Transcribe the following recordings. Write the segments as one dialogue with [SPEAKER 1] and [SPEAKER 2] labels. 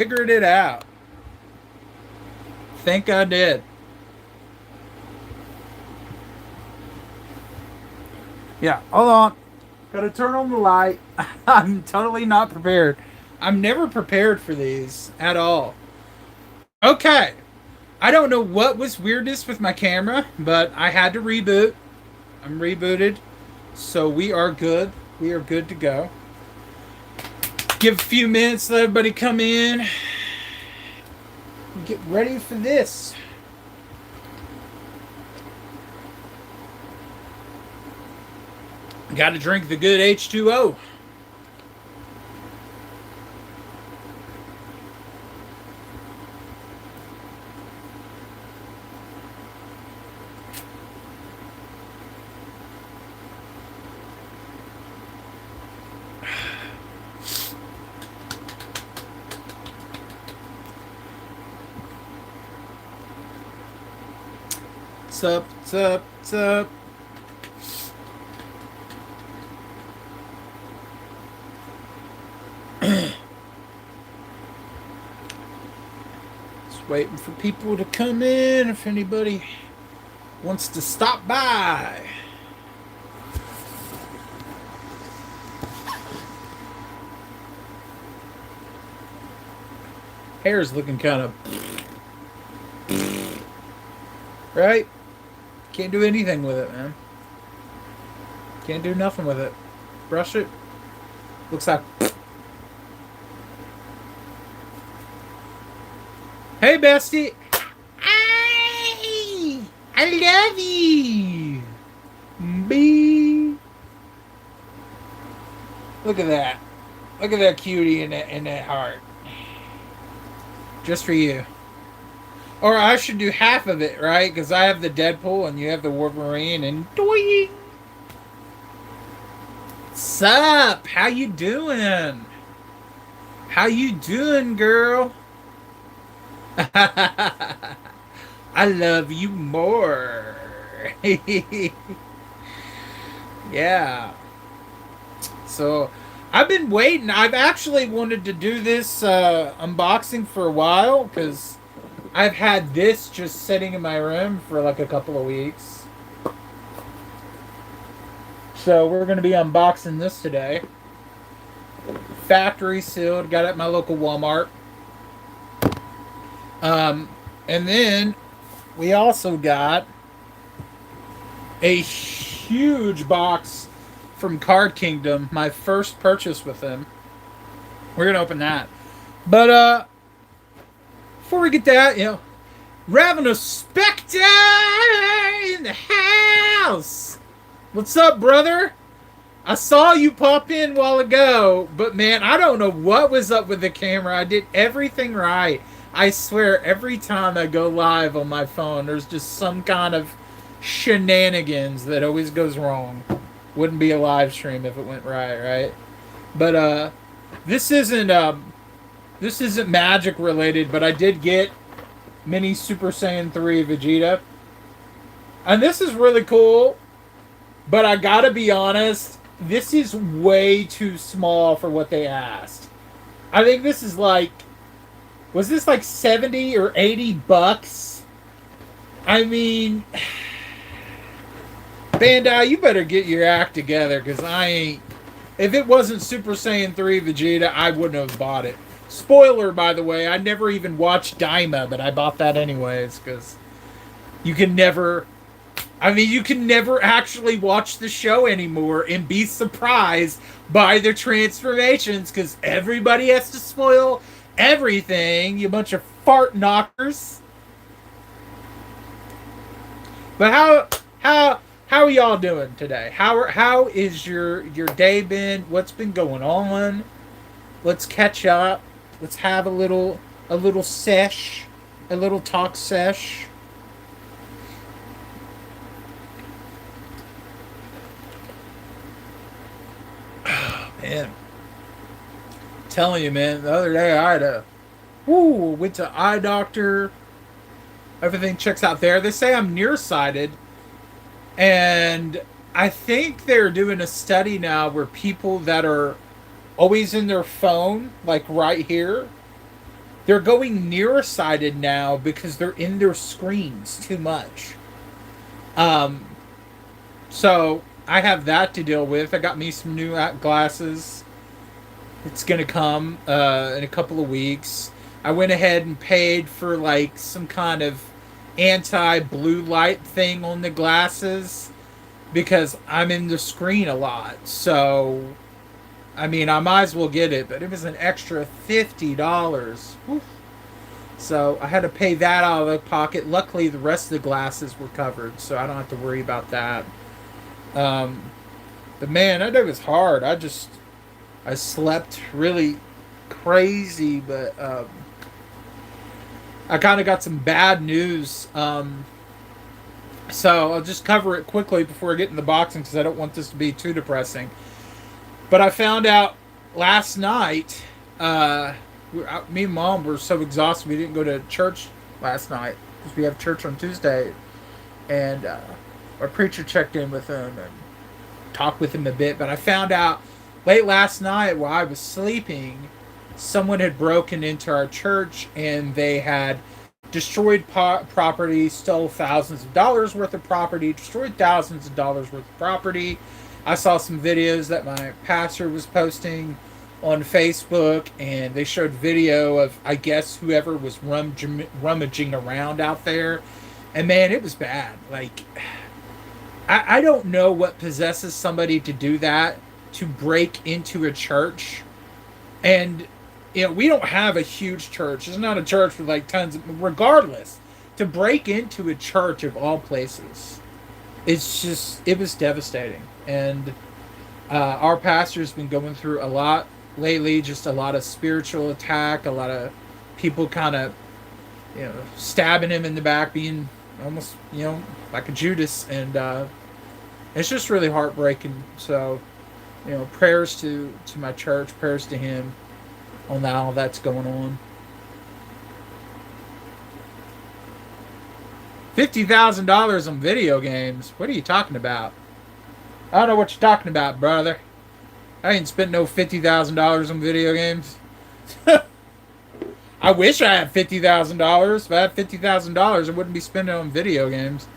[SPEAKER 1] figured it out. Think I did. Yeah, hold on. Gotta turn on the light. I'm totally not prepared. I'm never prepared for these at all. Okay. I don't know what was weirdest with my camera, but I had to reboot. I'm rebooted. So we are good. We are good to go. Give a few minutes, let everybody come in. Get ready for this. Got to drink the good H2O. What's up? What's up? What's up? Just waiting for people to come in. If anybody wants to stop by. Hair's looking kind of... Right? Can't do anything with it, man. Can't do nothing with it. Brush it. Looks like... Hey, bestie! I love you! Bee! Look at that. Look at that cutie in that heart. Just for you. Or I should do half of it, right? Because I have the Deadpool and you have the Wolverine and doing. What's up? How you doing? How you doing, girl? I love you more. Yeah. So I've been waiting. I've actually wanted to do this unboxing for a while because I've had this just sitting in my room for like a couple of weeks. So we're going to be unboxing this today. Factory sealed. Got it at my local Walmart. And then we also got a huge box from Card Kingdom. My first purchase with them. We're going to open that. But before we get that, Ravenous Spectre in the house. What's up, brother? I saw you pop in a while ago, but man, I don't know what was up with the camera. I did everything right. I swear, every time I go live on my phone, there's just some kind of shenanigans that always goes wrong. Wouldn't be a live stream if it went right? But this isn't magic related, but I did get Mini Super Saiyan 3 Vegeta. And this is really cool, but I gotta be honest, this is way too small for what they asked. I think this is like, was this like 70 or 80 bucks? I mean, Bandai, you better get your act together, because I ain't... If it wasn't Super Saiyan 3 Vegeta, I wouldn't have bought it. Spoiler, by the way, I never even watched Daima, but I bought that anyways, because you can never... I mean, you can never actually watch the show anymore and be surprised by the transformations, because everybody has to spoil everything, you bunch of fart knockers. But how are y'all doing today? How is your day been? What's been going on? Let's catch up. Let's have a little sesh, a little talk sesh. Man, telling you, man, the other day I had went to eye doctor. Everything checks out there. They say I'm nearsighted, and I think they're doing a study now where people that are always in their phone, like right here, they're going nearsighted now because they're in their screens too much. Um, so I have that to deal with. I got me some new glasses. It's gonna come in a couple of weeks. I went ahead and paid for like some kind of anti-blue light thing on the glasses because I'm in the screen a lot. So, I mean, I might as well get it, but it was an extra $50. Whew. So I had to pay that out of the pocket. Luckily, the rest of the glasses were covered, so I don't have to worry about that. Um, but man, that day was hard. I slept really crazy, but I kind of got some bad news. So I'll just cover it quickly before I get into the boxing because I don't want this to be too depressing. But I found out last night. Me and Mom were so exhausted we didn't go to church last night because we have church on Tuesday, and our preacher checked in with him and talked with him a bit. But I found out late last night while I was sleeping, someone had broken into our church and they had destroyed property, stole thousands of dollars worth of property, destroyed thousands of dollars worth of property. I saw some videos that my pastor was posting on Facebook, and they showed video of, I guess, whoever was rummaging around out there. And man, it was bad. Like, I don't know what possesses somebody to do that, to break into a church. And, you know, we don't have a huge church. It's not a church with like tons of, regardless, to break into a church of all places, it's just, it was devastating. And our pastor's been going through a lot lately, just a lot of spiritual attack, a lot of people kind of, you know, stabbing him in the back, being almost, you know, like a Judas. And it's just really heartbreaking. So, you know, prayers to my church, prayers to him on all that's going on. $50,000 on video games. What are you talking about? I don't know what you're talking about, brother. I ain't spent no $50,000 on video games. I wish I had $50,000. If I had $50,000, I wouldn't be spending it on video games.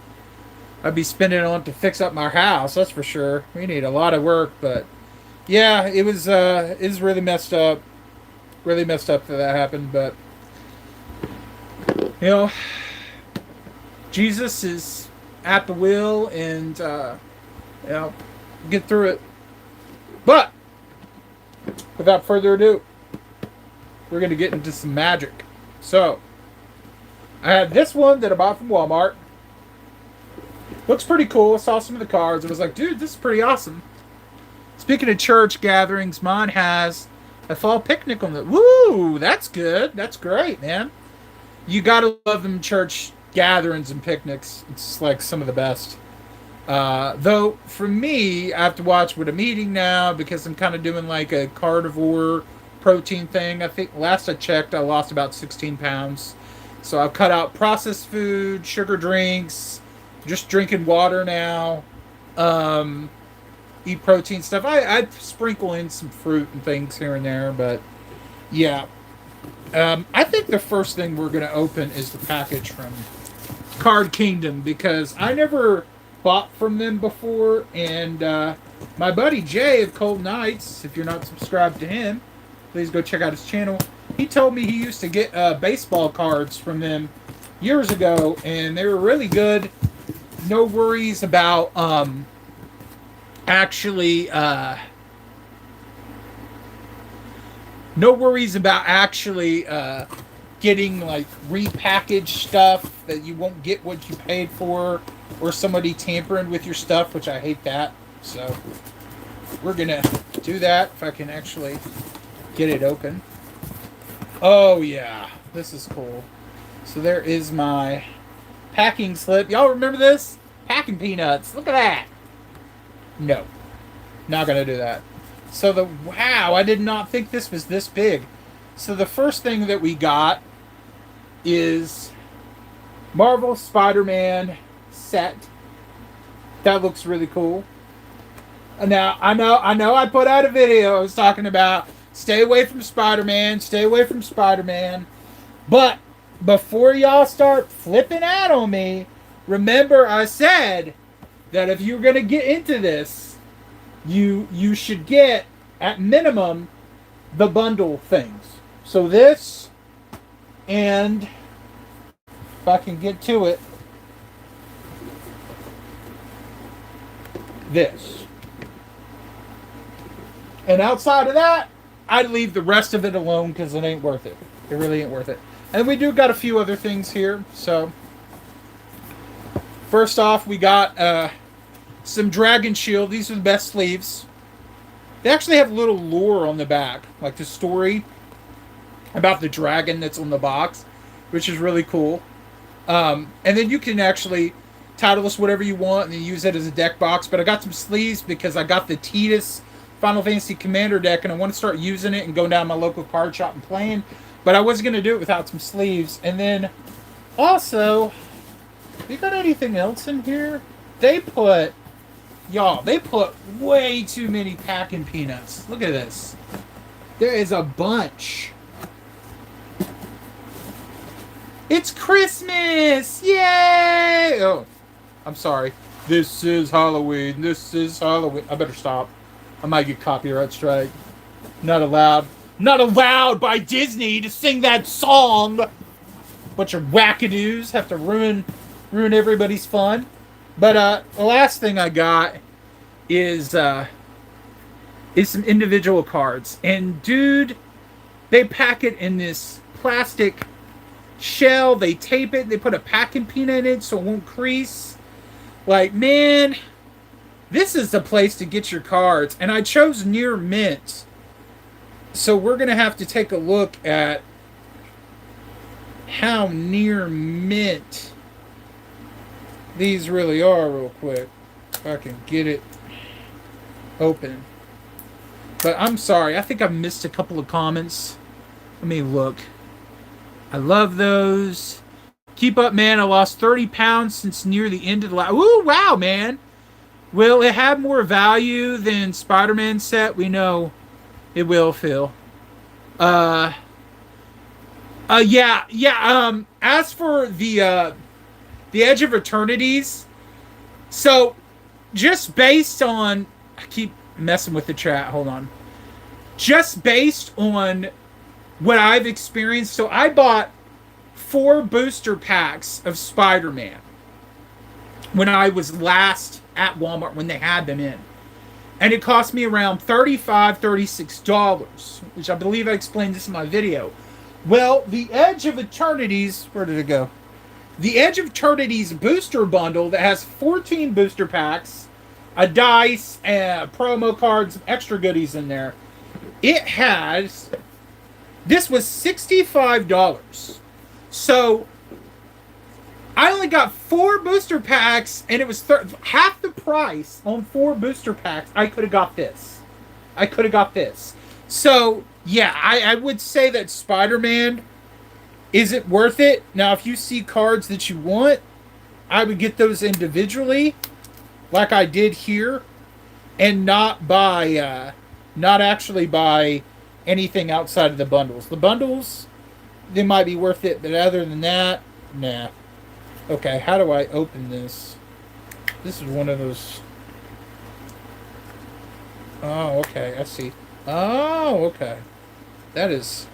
[SPEAKER 1] I'd be spending it on it to fix up my house. That's for sure. We need a lot of work, but yeah, it was really messed up. Really messed up that happened, but you know, Jesus is at the wheel, and you know, get through it. But without further ado, we're going to get into some magic. So, I had this one that I bought from Walmart. Looks pretty cool. I saw some of the cards. I was like, dude, this is pretty awesome. Speaking of church gatherings, mine has a fall picnic on the... Woo! That's good. That's great, man. You gotta love them church gatherings and picnics. It's like some of the best. Though, for me, I have to watch what I'm eating now because I'm kind of doing like a carnivore protein thing. I think last I checked, I lost about 16 pounds. So I've cut out processed food, sugar drinks, just drinking water now. Eat protein stuff. I sprinkle in some fruit and things here and there, but yeah. I think the first thing we're going to open is the package from Card Kingdom because I never bought from them before, and my buddy Jay of Cold Nights, if you're not subscribed to him, please go check out his channel. He told me he used to get baseball cards from them years ago, and they were really good. No worries about actually getting like repackaged stuff that you won't get what you paid for, or somebody tampering with your stuff, which I hate that. So we're gonna do that if I can actually get it open. Oh yeah, this is cool. So there is my packing slip. Y'all remember this? Packing peanuts. Look at that. No, not gonna do that. So wow, I did not think this was this big. So the first thing that we got is Marvel Spider-Man set. That looks really cool. Now I know I put out a video I was talking about stay away from Spider-Man, stay away from Spider-Man. But before y'all start flipping out on me, remember I said that if you're gonna get into this, you should get at minimum the bundle things. So this, and if I can get to it, this. And outside of that, I'd leave the rest of it alone because it ain't worth it. It really ain't worth it. And we do got a few other things here. So first off, we got some Dragon Shield. These are the best sleeves. They actually have a little lore on the back, like the story about the dragon that's on the box, which is really cool. And then you can actually title this whatever you want and then use it as a deck box. But I got some sleeves because I got the Tidus Final Fantasy Commander deck and I want to start using it and going down to my local card shop and playing. But I wasn't going to do it without some sleeves. And then also, you got anything else in here? They put way too many packing peanuts. Look at this. There is a bunch. It's Christmas! Yay! Oh, I'm sorry. This is Halloween. This is Halloween. I better stop. I might get copyright strike. Not allowed. Not allowed by Disney to sing that song. Bunch of wackadoos have to ruin everybody's fun. But the last thing I got is some individual cards. And dude, they pack it in this plastic shell. They tape it. They put a packing peanut in it so it won't crease. Like, man, this is the place to get your cards. And I chose near mint. So we're going to have to take a look at how near mint these really are real quick. If I can get it open. But I'm sorry. I think I missed a couple of comments. Let me look. I love those. Keep up, man. I lost 30 pounds since near the end of the last... Ooh, wow, man. Will it have more value than Spider-Man set? We know it will, Phil. Yeah. As for the Edge of Eternities, so just based on... I keep messing with the chat. Hold on. Just based on what I've experienced, so I bought 4 booster packs of Spider-Man when I was last at Walmart when they had them in. And it cost me around $35, $36, which I believe I explained this in my video. Well, the Edge of Eternities, where did it go? The Edge of Eternities booster bundle that has 14 booster packs, a dice, promo cards, extra goodies in there. It has... This was $65. So I only got 4 booster packs, and it was half the price on 4 booster packs. I could have got this. So, yeah, I would say that Spider-Man isn't worth it. Now, if you see cards that you want, I would get those individually, like I did here, and not actually buy anything outside of the bundles. The bundles, they might be worth it, but other than that, nah. Okay, how do I open this? This is one of those... Oh, okay, I see. Oh, okay. That is...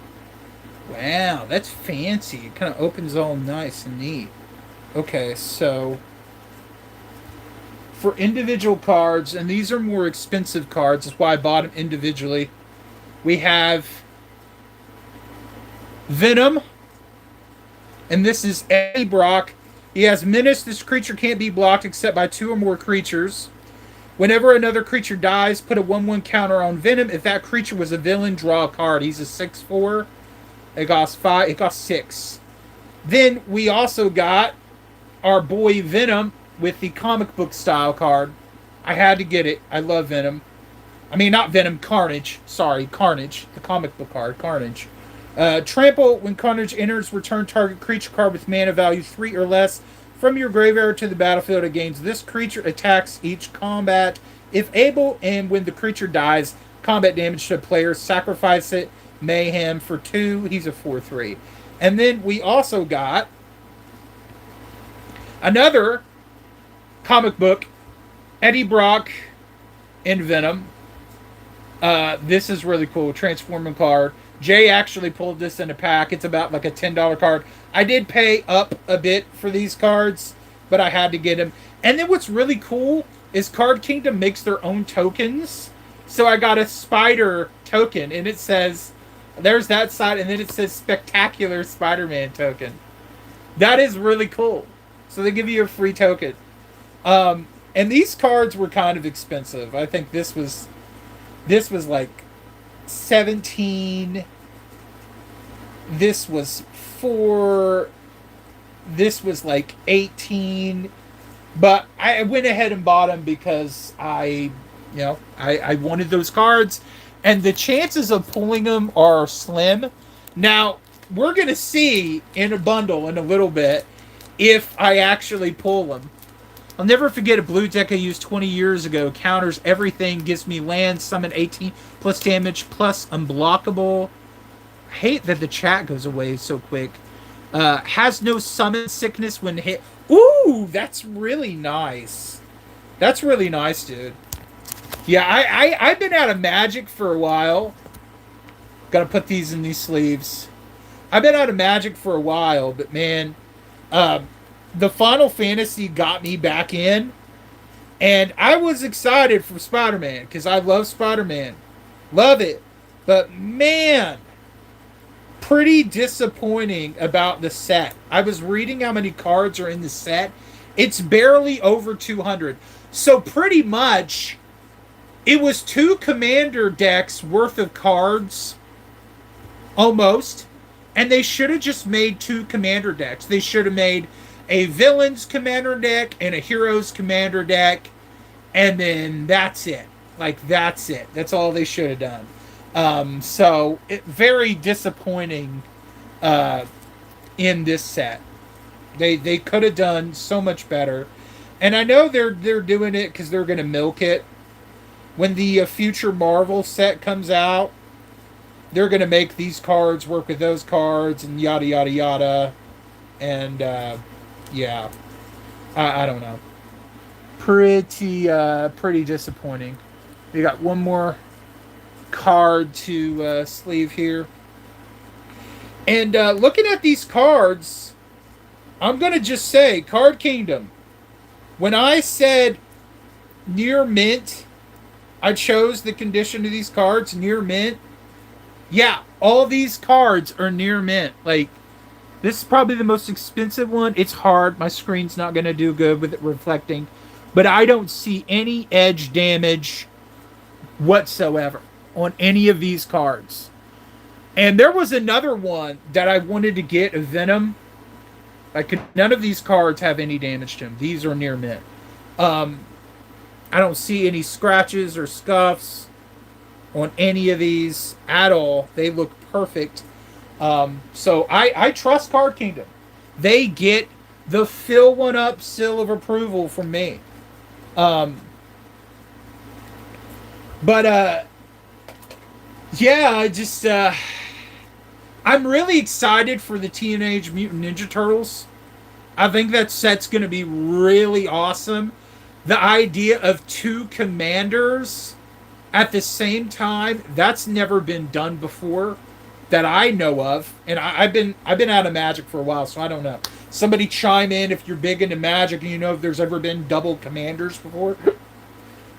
[SPEAKER 1] Wow, that's fancy. It kind of opens all nice and neat. Okay, so... For individual cards, and these are more expensive cards, that's why I bought them individually. We have Venom, and this is Eddie Brock. He has Menace. This creature can't be blocked except by 2 or more creatures. Whenever another creature dies, put a 1/1 counter on Venom. If that creature was a villain, draw a card. He's a 6/4. It costs 5. It costs 6. Then we also got our boy Venom with the comic book style card. I had to get it. I love Venom. I mean, not Venom, Carnage. Sorry, Carnage. The comic book card, Carnage. Trample, when Carnage enters, return target creature card with mana value 3 or less from your graveyard to the battlefield. It gains this creature attacks each combat, if able, and when the creature dies, combat damage to a player. Sacrifice it, Mayhem for 2. He's a 4/3. And then we also got another comic book, Eddie Brock in Venom. This is really cool. Transforming card. Jay actually pulled this in a pack. It's about like a $10 card. I did pay up a bit for these cards, but I had to get them. And then what's really cool is Card Kingdom makes their own tokens. So I got a spider token, and it says, there's that side, and then it says Spectacular Spider-Man token. That is really cool. So they give you a free token. And these cards were kind of expensive. I think this was like 17. This was 4. This was like 18. But I went ahead and bought them because I wanted those cards, and the chances of pulling them are slim. Now, we're going to see in a bundle in a little bit if I actually pull them. I'll never forget a blue deck I used 20 years ago. Counters everything, gives me land, summon 18 plus damage, plus unblockable. I hate that the chat goes away so quick. Has no summon sickness when hit. Ooh, that's really nice. That's really nice, dude. Yeah, I've been out of Magic for a while. Gotta put these in these sleeves. I've been out of Magic for a while, but man, the Final Fantasy got me back in, and I was excited for Spider-Man because I love Spider-Man, love it. But man, pretty disappointing about the set. I was reading how many cards are in the set. It's barely over 200. So pretty much, it was 2 commander decks worth of cards, almost. And they should have just made 2 commander decks. They should have made a villain's commander deck and a hero's commander deck, and then that's it. Like, that's it. That's all they should have done. So very disappointing in this set. They could have done so much better, and I know they're doing it because they're going to milk it. When the future Marvel set comes out, they're going to make these cards work with those cards and yada yada yada, and yeah, I don't know. Pretty disappointing. We got one more card to sleeve here. And looking at these cards, I'm going to just say, Card Kingdom, when I said near mint, I chose the condition of these cards, near mint. Yeah, all these cards are near mint. Like, this is probably the most expensive one. It's hard. My screen's not going to do good with it reflecting. But I don't see any edge damage whatsoever on any of these cards. And there was another one that I wanted to get, a Venom. None of these cards have any damage to them. These are near mint. I don't see any scratches or scuffs on any of these at all. They look perfect. So I trust Card Kingdom. They get the fill one up seal of approval from me. Yeah, I just I'm really excited for the Teenage Mutant Ninja Turtles. I think that set's going to be really awesome. The idea of 2 commanders at the same time, that's never been done before that I know of. And I've been out of Magic for a while, so I don't know. Somebody chime in if you're big into Magic and you know if there's ever been double commanders before.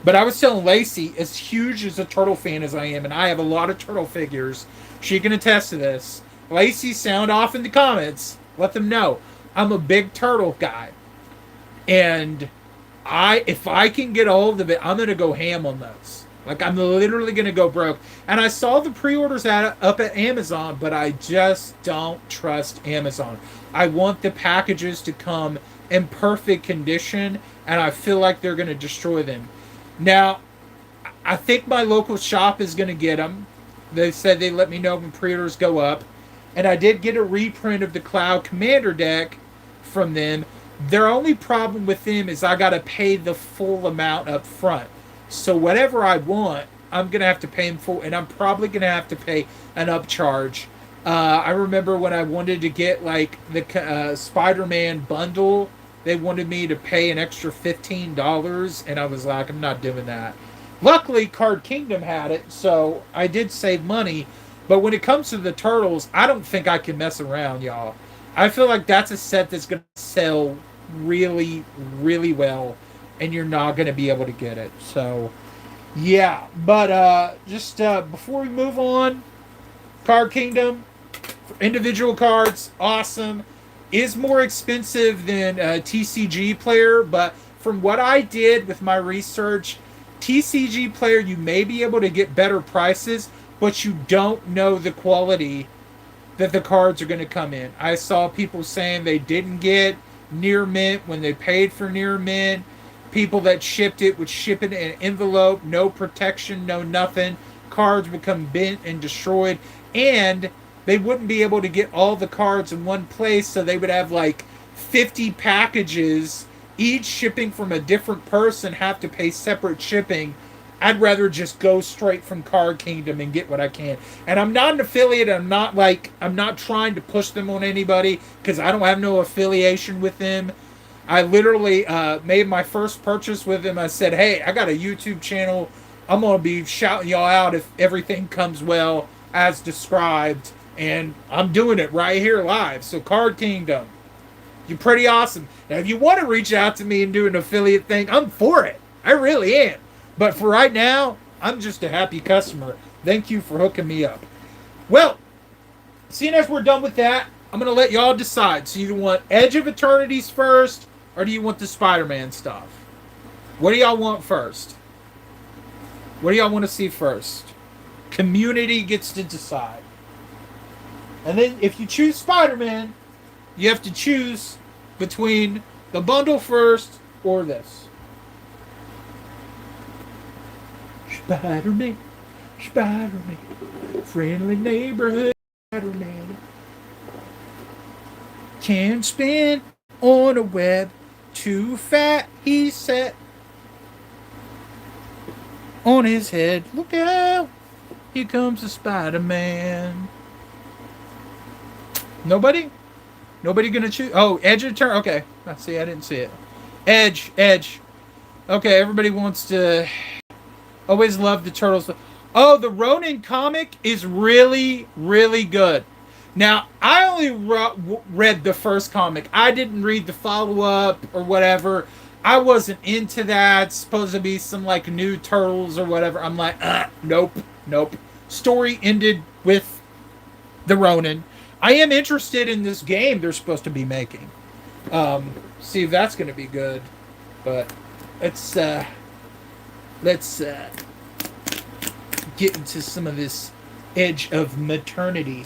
[SPEAKER 1] But I was telling Lacey, as huge as a turtle fan as I am, and I have a lot of turtle figures, she can attest to this. Lacey, sound off in the comments. Let them know. I'm a big turtle guy. And if I can get a hold of it, I'm going to go ham on those. Like, I'm literally going to go broke. And I saw the pre-orders up at Amazon, but I just don't trust Amazon. I want the packages to come in perfect condition, and I feel like they're going to destroy them. Now, I think my local shop is going to get them. They said they let me know when pre-orders go up. And I did get a reprint of the Cloud Commander deck from them. Their only problem with them is I got to pay the full amount up front. So whatever I want, I'm going to have to pay in full. And I'm probably going to have to pay an upcharge I remember when I wanted to get like the Spider-Man bundle, they wanted me to pay an extra $15, and I was like, I'm not doing that. Luckily, Card Kingdom had it, so I did save money. But when it comes to the turtles, I don't think I can mess around, y'all. I feel like that's a set that's gonna sell really, really well, and you're not gonna be able to get it. So, yeah. But just before we move on, Card Kingdom, individual cards, awesome. Is more expensive than a TCG player, but from what I did with my research, TCG player you may be able to get better prices, but you don't know the quality that the cards are going to come in. I saw people saying they didn't get near mint when they paid for near mint. People that shipped it would ship it in an envelope, no protection, no nothing. Cards become bent and destroyed, and they wouldn't be able to get all the cards in one place, so they would have like 50 packages, each shipping from a different person, have to pay separate shipping. I'd rather just go straight from Card Kingdom and get what I can. And I'm not an affiliate. I'm not trying to push them on anybody because I don't have no affiliation with them. I literally made my first purchase with them. I said, hey, I got a YouTube channel. I'm going to be shouting y'all out if everything comes well as described. And I'm doing it right here live. So Card Kingdom, you're pretty awesome. Now, if you want to reach out to me and do an affiliate thing, I'm for it. I really am. But for right now, I'm just a happy customer. Thank you for hooking me up. Well, seeing as we're done with that, I'm going to let y'all decide. So you want Edge of Eternities first, or do you want the Spider-Man stuff? What do y'all want first? What do y'all want to see first? Community gets to decide. And then if you choose Spider-Man, you have to choose between the bundle first or this. Spider-Man, Spider-Man, friendly neighborhood Spider-Man. Can spin on a web, too fat he's set on his head. Look out, here comes the Spider-Man. Nobody? Nobody gonna choose? Oh, Edge of Turn. Okay, I see. I didn't see it. Edge. Okay, everybody wants to. Always love the Turtles. Oh, the Ronin comic is really, really good. Now, I only read the first comic. I didn't read the follow-up or whatever. I wasn't into that. It's supposed to be some like new Turtles or whatever. I'm like, nope. Story ended with the Ronin. I am interested in this game they're supposed to be making. See if that's going to be good. But let's get into some of this Edge of Maternity.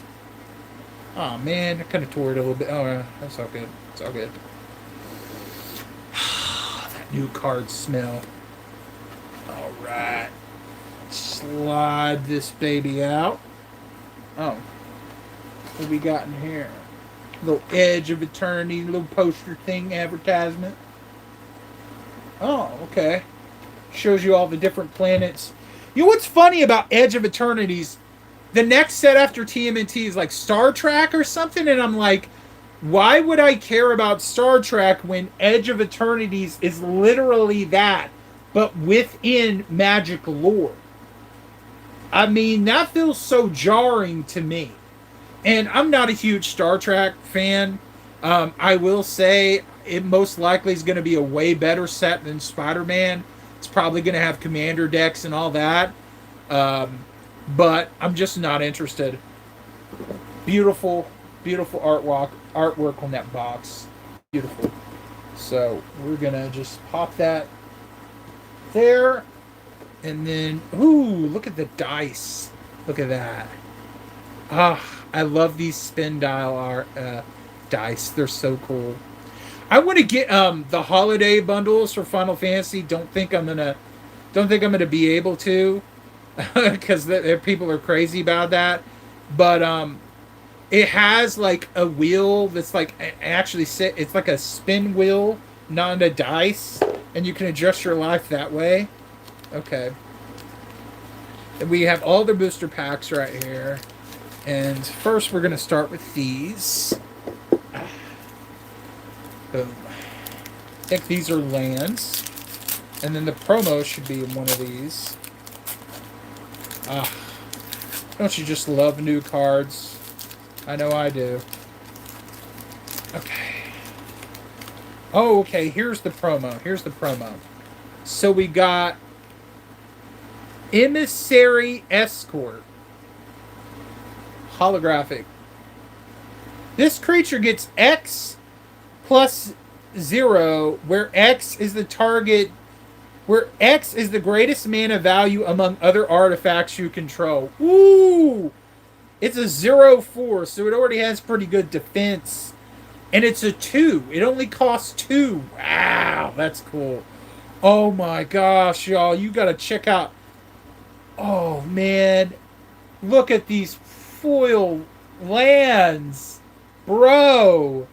[SPEAKER 1] Oh man, I kind of tore it a little bit. Oh, that's all good. It's all good. That new card smell. All right, slide this baby out. Oh. What we got in here? Little Edge of Eternity, little poster thing, advertisement. Oh, okay. Shows you all the different planets. You know what's funny about Edge of Eternities? The next set after TMNT is like Star Trek or something, and I'm like, why would I care about Star Trek when Edge of Eternities is literally that, but within magic lore? I mean, that feels so jarring to me. And I'm not a huge Star Trek fan. I will say it most likely is going to be a way better set than Spider-Man. It's probably going to have commander decks and all that. But I'm just not interested. Beautiful, beautiful artwork on that box. Beautiful. So we're going to just pop that there. And then, ooh, look at the dice. Look at that. I love these spin dial dice. They're so cool. I want to get the holiday bundles for Final Fantasy. Don't think I'm gonna be able to, because people are crazy about that. But it has like a wheel that's like it's like a spin wheel, not a dice, and you can adjust your life that way. Okay. And we have all the booster packs right here. And first we're going to start with these. Boom. I think these are lands. And then the promo should be in one of these. Ah, don't you just love new cards? I know I do. Okay. Oh, okay, here's the promo. Here's the promo. So we got Emissary Escort. Holographic. This creature gets X plus 0, where X is the target, where X is the greatest mana value among other artifacts you control. Ooh! It's a 0/4, so it already has pretty good defense. And it's a 2. It only costs 2. Wow, that's cool. Oh my gosh, y'all. You gotta check out. Oh man. Look at these foil lands. Bro.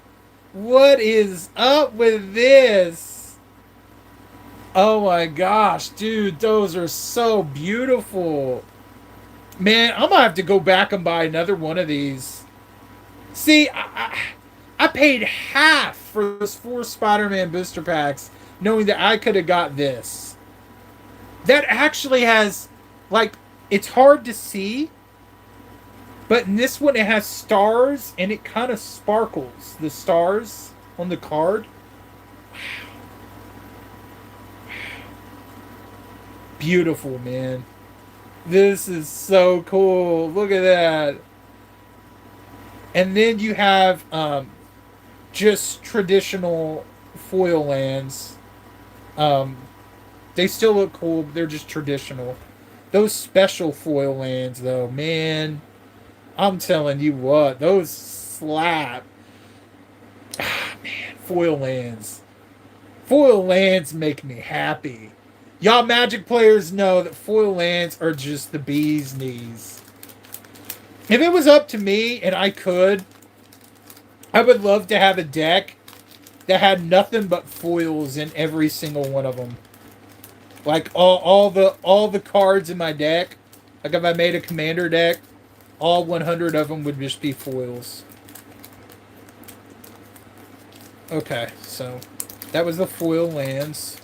[SPEAKER 1] What is up with this? Oh my gosh, dude. Those are so beautiful. Man, I'm gonna have to go back and buy another one of these. See, I paid half for those 4 Spider-Man booster packs, knowing that I could have got this. That actually has, like, it's hard to see, but in this one it has stars, and it kind of sparkles. The stars on the card. Wow. Beautiful, man. This is so cool. Look at that. And then you have just traditional foil lands. They still look cool, but they're just traditional. Those special foil lands, though, man, I'm telling you what, those slap. Ah, man, foil lands. Foil lands make me happy. Y'all Magic players know that foil lands are just the bee's knees. If it was up to me and I could, I would love to have a deck that had nothing but foils in every single one of them. Like all the cards in my deck, like if I made a commander deck, all 100 of them would just be foils. Okay, so that was the foil lands.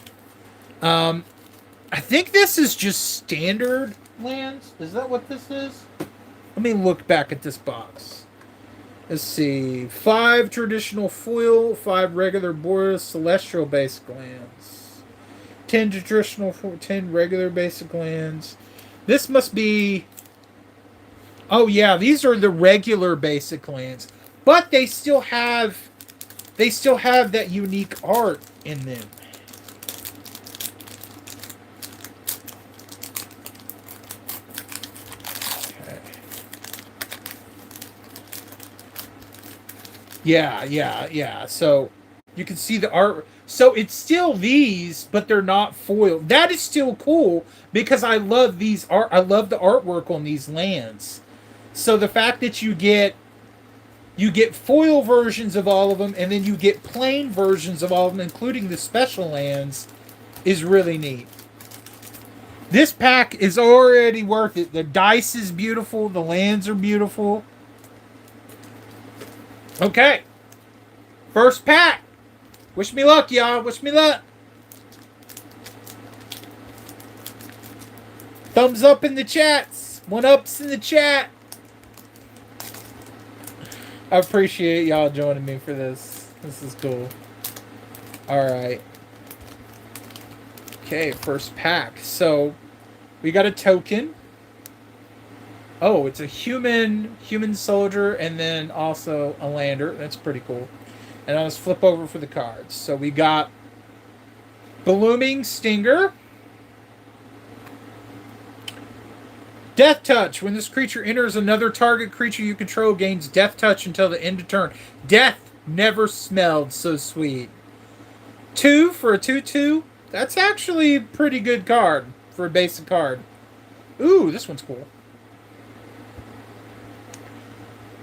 [SPEAKER 1] I think this is just standard lands. Is that what this is? Let me look back at this box. Let's see. 5 traditional foil, 5 regular Boros celestial basic lands. 10 traditional, 10 regular basic lands. This must be... Oh yeah, these are the regular basic lands. But they still have that unique art in them. Yeah. So you can see the art. So it's still these, but they're not foil. That is still cool because I love these art. I love the artwork on these lands. So the fact that you get foil versions of all of them, and then you get plain versions of all of them, including the special lands, is really neat. This pack is already worth it. The dice is beautiful. The lands are beautiful. Okay. First pack. Wish me luck, y'all. Wish me luck. Thumbs up in the chats. 1-ups in the chat. I appreciate y'all joining me for this. This is cool. Alright. Okay, first pack. So, we got a token. Oh, it's a human soldier, and then also a lander. That's pretty cool. And I'll just flip over for the cards. So we got Blooming Stinger. Death Touch. When this creature enters, another target creature you control gains Death Touch until the end of turn. Death never smelled so sweet. 2 for a 2/2. That's actually a pretty good card for a basic card. Ooh, this one's cool.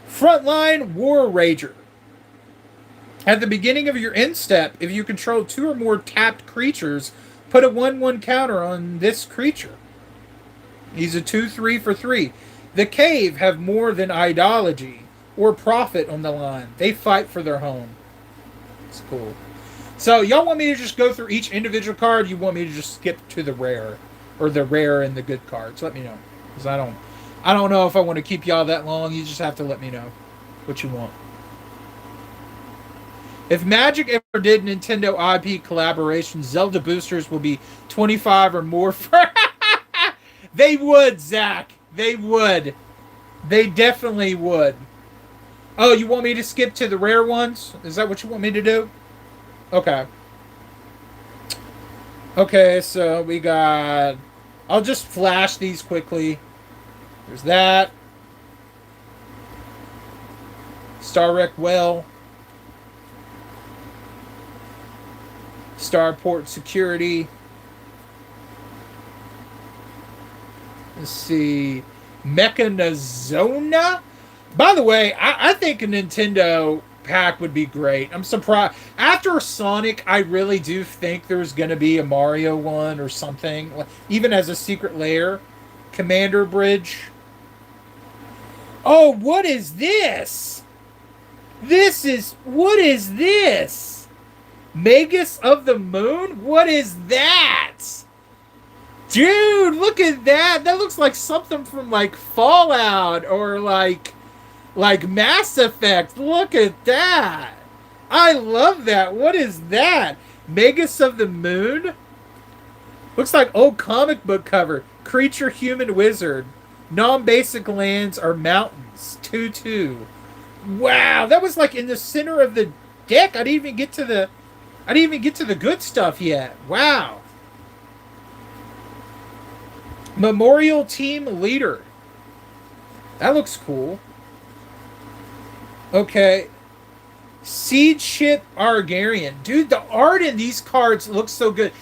[SPEAKER 1] Frontline War Rager. At the beginning of your end step, if you control 2 or more tapped creatures, put a 1/1 counter on this creature. He's a 2/3 for 3. The Cave have more than ideology or profit on the line. They fight for their home. It's cool. So y'all want me to just go through each individual card? You want me to just skip to the rare, or the rare and the good cards? Let me know, because I don't know if I want to keep y'all that long. You just have to let me know what you want. If Magic ever did Nintendo IP collaboration, Zelda boosters will be 25 or more for. They would, Zach. They would. They definitely would. Oh, you want me to skip to the rare ones? Is that what you want me to do? Okay. Okay, so we got. I'll just flash these quickly. There's that. Starwreck Well. Starport Security. Let's see. Mechanizona? By the way, I think a Nintendo pack would be great. I'm surprised. After Sonic, I really do think there's going to be a Mario one or something. Even as a secret lair. Commander Bridge. Oh, what is this? What is this? Magus of the Moon? What is that? Dude, look at that. That looks like something from like Fallout or like Mass Effect. Look at that. I love that. What is that? Magus of the Moon? Looks like old comic book cover. Creature, human, wizard. Non-basic lands are mountains. 2/2. Wow, that was like in the center of the deck. I didn't even get to the good stuff yet. Wow. Memorial Team Leader. That looks cool. Okay. Siege Ship Argarian. Dude, the art in these cards looks so good.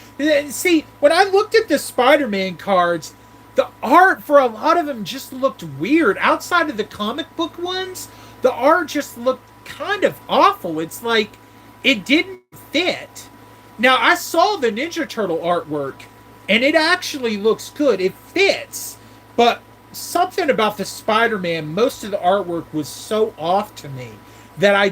[SPEAKER 1] See, when I looked at the Spider-Man cards, the art for a lot of them just looked weird. Outside of the comic book ones, the art just looked kind of awful. It's like it didn't fit. Now, I saw the Ninja Turtle artwork, and it actually looks good. It fits. But something about the Spider-Man, most of the artwork was so off to me that I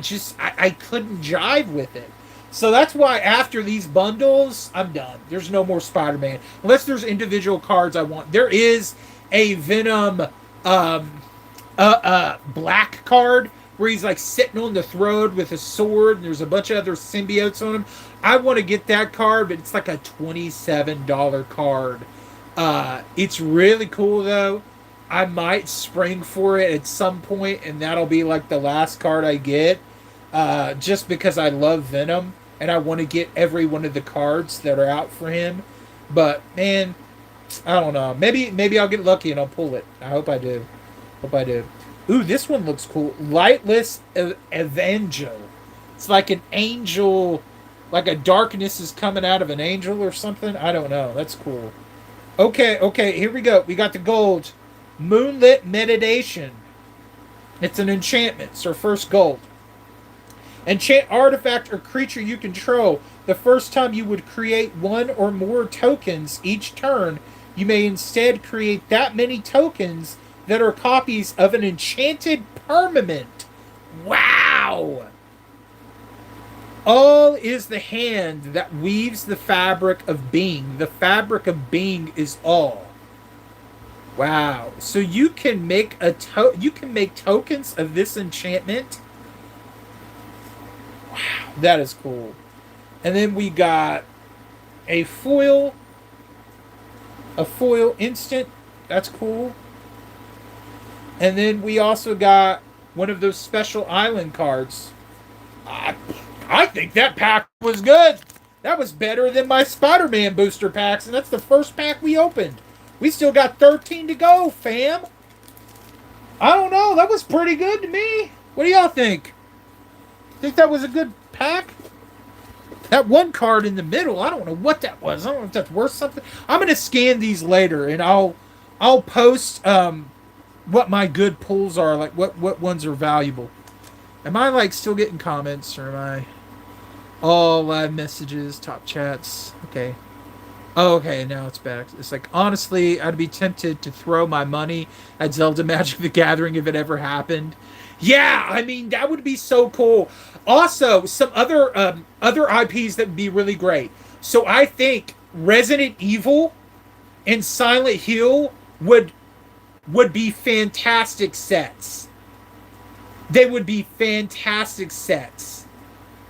[SPEAKER 1] couldn't jive with it. So that's why after these bundles, I'm done. There's no more Spider-Man. Unless there's individual cards I want. There is a Venom black card where he's like sitting on the throne with a sword and there's a bunch of other symbiotes on him. I want to get that card, but it's like a $27 card. It's really cool though. I might spring for it at some point, and that'll be like the last card I get. Just because I love Venom and I want to get every one of the cards that are out for him. But man, I don't know. Maybe I'll get lucky and I'll pull it. I hope I do. Hope I do. Ooh, this one looks cool. Lightless Evangel. It's like an angel, like a darkness is coming out of an angel or something. I don't know. That's cool. Okay, here we go. We got the gold. Moonlit Meditation. It's an enchantment. It's our first gold. Enchant artifact or creature you control. The first time you would create one or more tokens each turn, you may instead create that many tokens that are copies of an enchanted permanent. Wow! All is the hand that weaves the fabric of being. The fabric of being is all. Wow. So you can make tokens of this enchantment. Wow, that is cool. And then we got a foil instant. That's cool. And then we also got one of those special island cards. I think that pack was good. That was better than my Spider-Man booster packs, and that's the first pack we opened. We still got 13 to go, fam. I don't know. That was pretty good to me. What do y'all think? Think that was a good pack? That one card in the middle, I don't know what that was. I don't know if that's worth something. I'm going to scan these later, and I'll post what my good pulls are, like what ones are valuable. Am I like still getting comments, or am I all live messages, top chats? Okay. Oh, okay, now it's back. It's like, honestly, I'd be tempted to throw my money at Zelda Magic the Gathering if it ever happened. Yeah, I mean, that would be so cool. Also, some other IPs that would be really great. So I think Resident Evil and Silent Hill would be fantastic sets. They would be fantastic sets.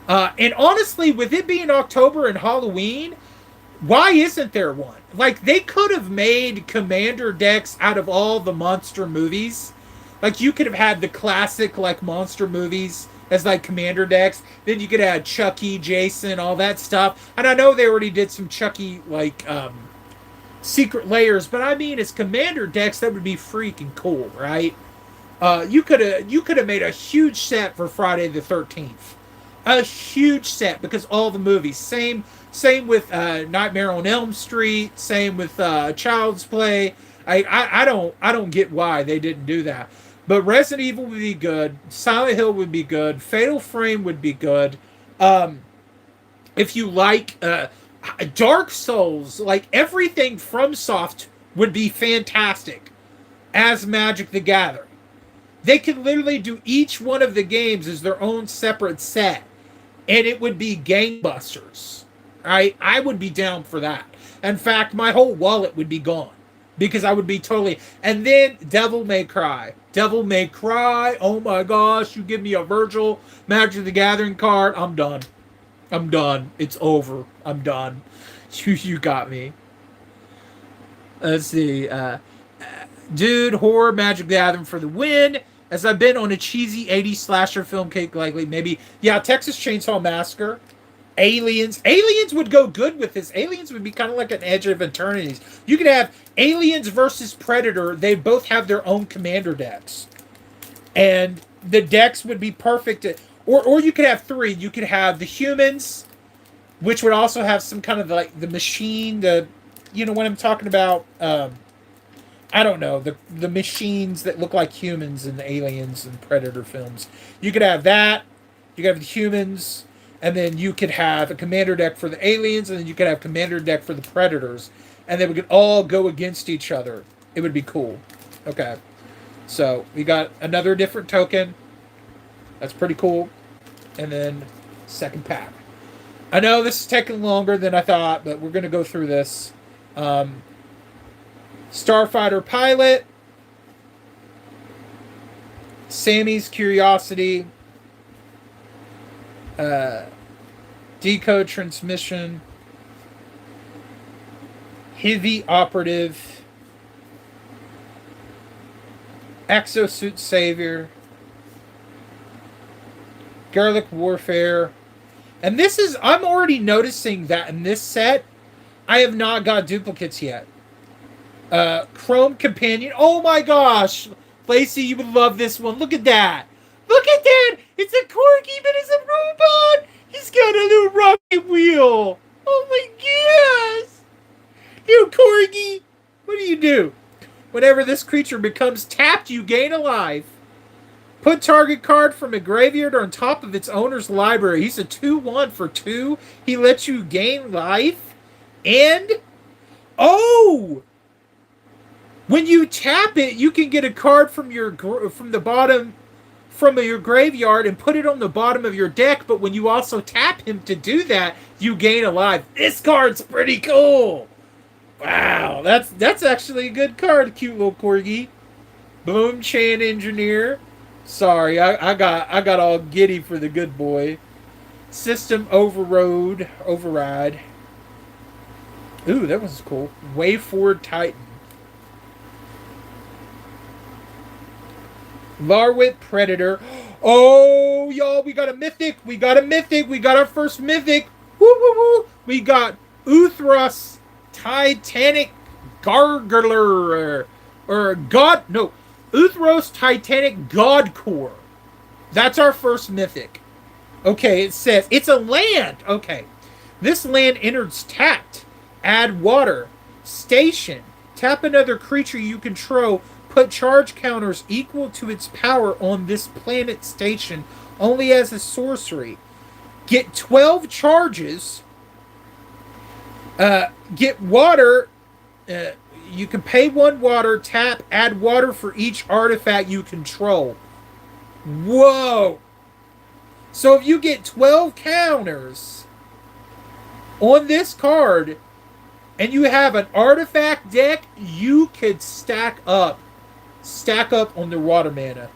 [SPEAKER 1] And honestly, with it being October and Halloween, why isn't there one? Like, they could have made commander decks out of all the monster movies. Like, you could have had the classic, like, monster movies as, like, commander decks. Then you could have Chucky, Jason, all that stuff. And I know they already did some Chucky, like, secret layers, but I mean, as commander decks, that would be freaking cool, right? You could have made a huge set for Friday the 13th, a huge set because all the movies. Same with Nightmare on Elm Street. Same with Child's Play. I don't get why they didn't do that. But Resident Evil would be good. Silent Hill would be good. Fatal Frame would be good. Um, if you like Dark Souls, like everything from Soft would be fantastic as Magic the Gathering. They could literally do each one of the games as their own separate set, and it would be gangbusters. Right? I would be down for that. In fact, my whole wallet would be gone because I would be totally. And then Devil May Cry. Devil May Cry. Oh my gosh! You give me a Virgil Magic the Gathering card, I'm done. I'm done. It's over. I'm done. You got me. Let's see. Dude, horror Magic the Gathering for the win. As I've been on a cheesy 80s slasher film cake lately, maybe. Yeah, Texas Chainsaw Massacre. Aliens. Aliens would go good with this. Aliens would be kind of like an Edge of Eternities. You could have Aliens versus Predator. They both have their own commander decks. And the decks would be perfect. Or you could have three. You could have the humans, which would also have some kind of like the machine, you know what I'm talking about? I don't know, the machines that look like humans in the Aliens and Predator films. You could have that. You could have the humans, and then you could have a commander deck for the aliens, and then you could have a commander deck for the predators, and then we could all go against each other. It would be cool. Okay, so we got another different token. That's pretty cool. And then second pack. I know this is taking longer than I thought, but we're gonna go through this. Starfighter Pilot, Sammy's Curiosity, Decode Transmission, Heavy Operative, Exosuit Savior, Garlic Warfare. And this is, I'm already noticing that in this set, I have not got duplicates yet. Chrome Companion. Oh my gosh! Lacey, you would love this one. Look at that. Look at that! It's a corgi, but it's a robot! He's got a little rocket wheel! Oh my gosh! Dude, corgi! What do you do? Whenever this creature becomes tapped, you gain a life. Put target card from a graveyard on top of its owner's library. He's a 2/1 for 2. He lets you gain life. And... oh! When you tap it, you can get a card from your graveyard and put it on the bottom of your deck. But when you also tap him to do that, you gain a life. This card's pretty cool. Wow, that's actually a good card, cute little corgi. Boom Chan Engineer. Sorry, I got all giddy for the good boy. System Override. Ooh, that was cool. Way Forward Titan. Larwit Predator. Oh, y'all, we got a mythic. We got a mythic. We got our first mythic. Woo, woo, woo. We got Uthras Titanic Gargler. Or God. No. Uthros Titanic God Core. That's our first mythic. Okay, it says it's a land. Okay. This land enters tapped. Add water. Station. Tap another creature you control. Put charge counters equal to its power on this planet station only as a sorcery. Get 12 charges Get water. Uh, you can pay 1 water, tap, add water for each artifact you control. Whoa! So if you get 12 counters on this card and you have an artifact deck, you could stack up on the water mana.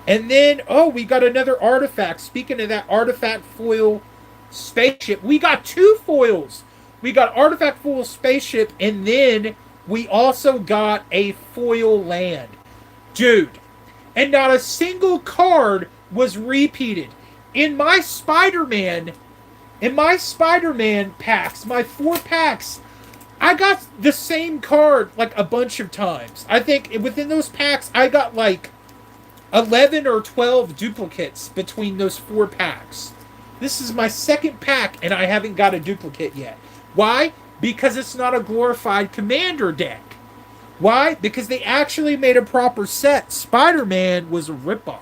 [SPEAKER 1] And then, oh, we got another artifact. Speaking of that artifact foil spaceship, we got 2 foils. We got artifact foil spaceship, and then we also got a foil land. Dude, and not a single card was repeated. In my Spider-Man, packs, my 4 packs, I got the same card like a bunch of times. I think within those packs, I got like 11 or 12 duplicates between those 4 packs. This is my 2nd pack, and I haven't got a duplicate yet. Why? Because it's not a glorified commander deck. Why? Because they actually made a proper set. Spider-Man was a ripoff.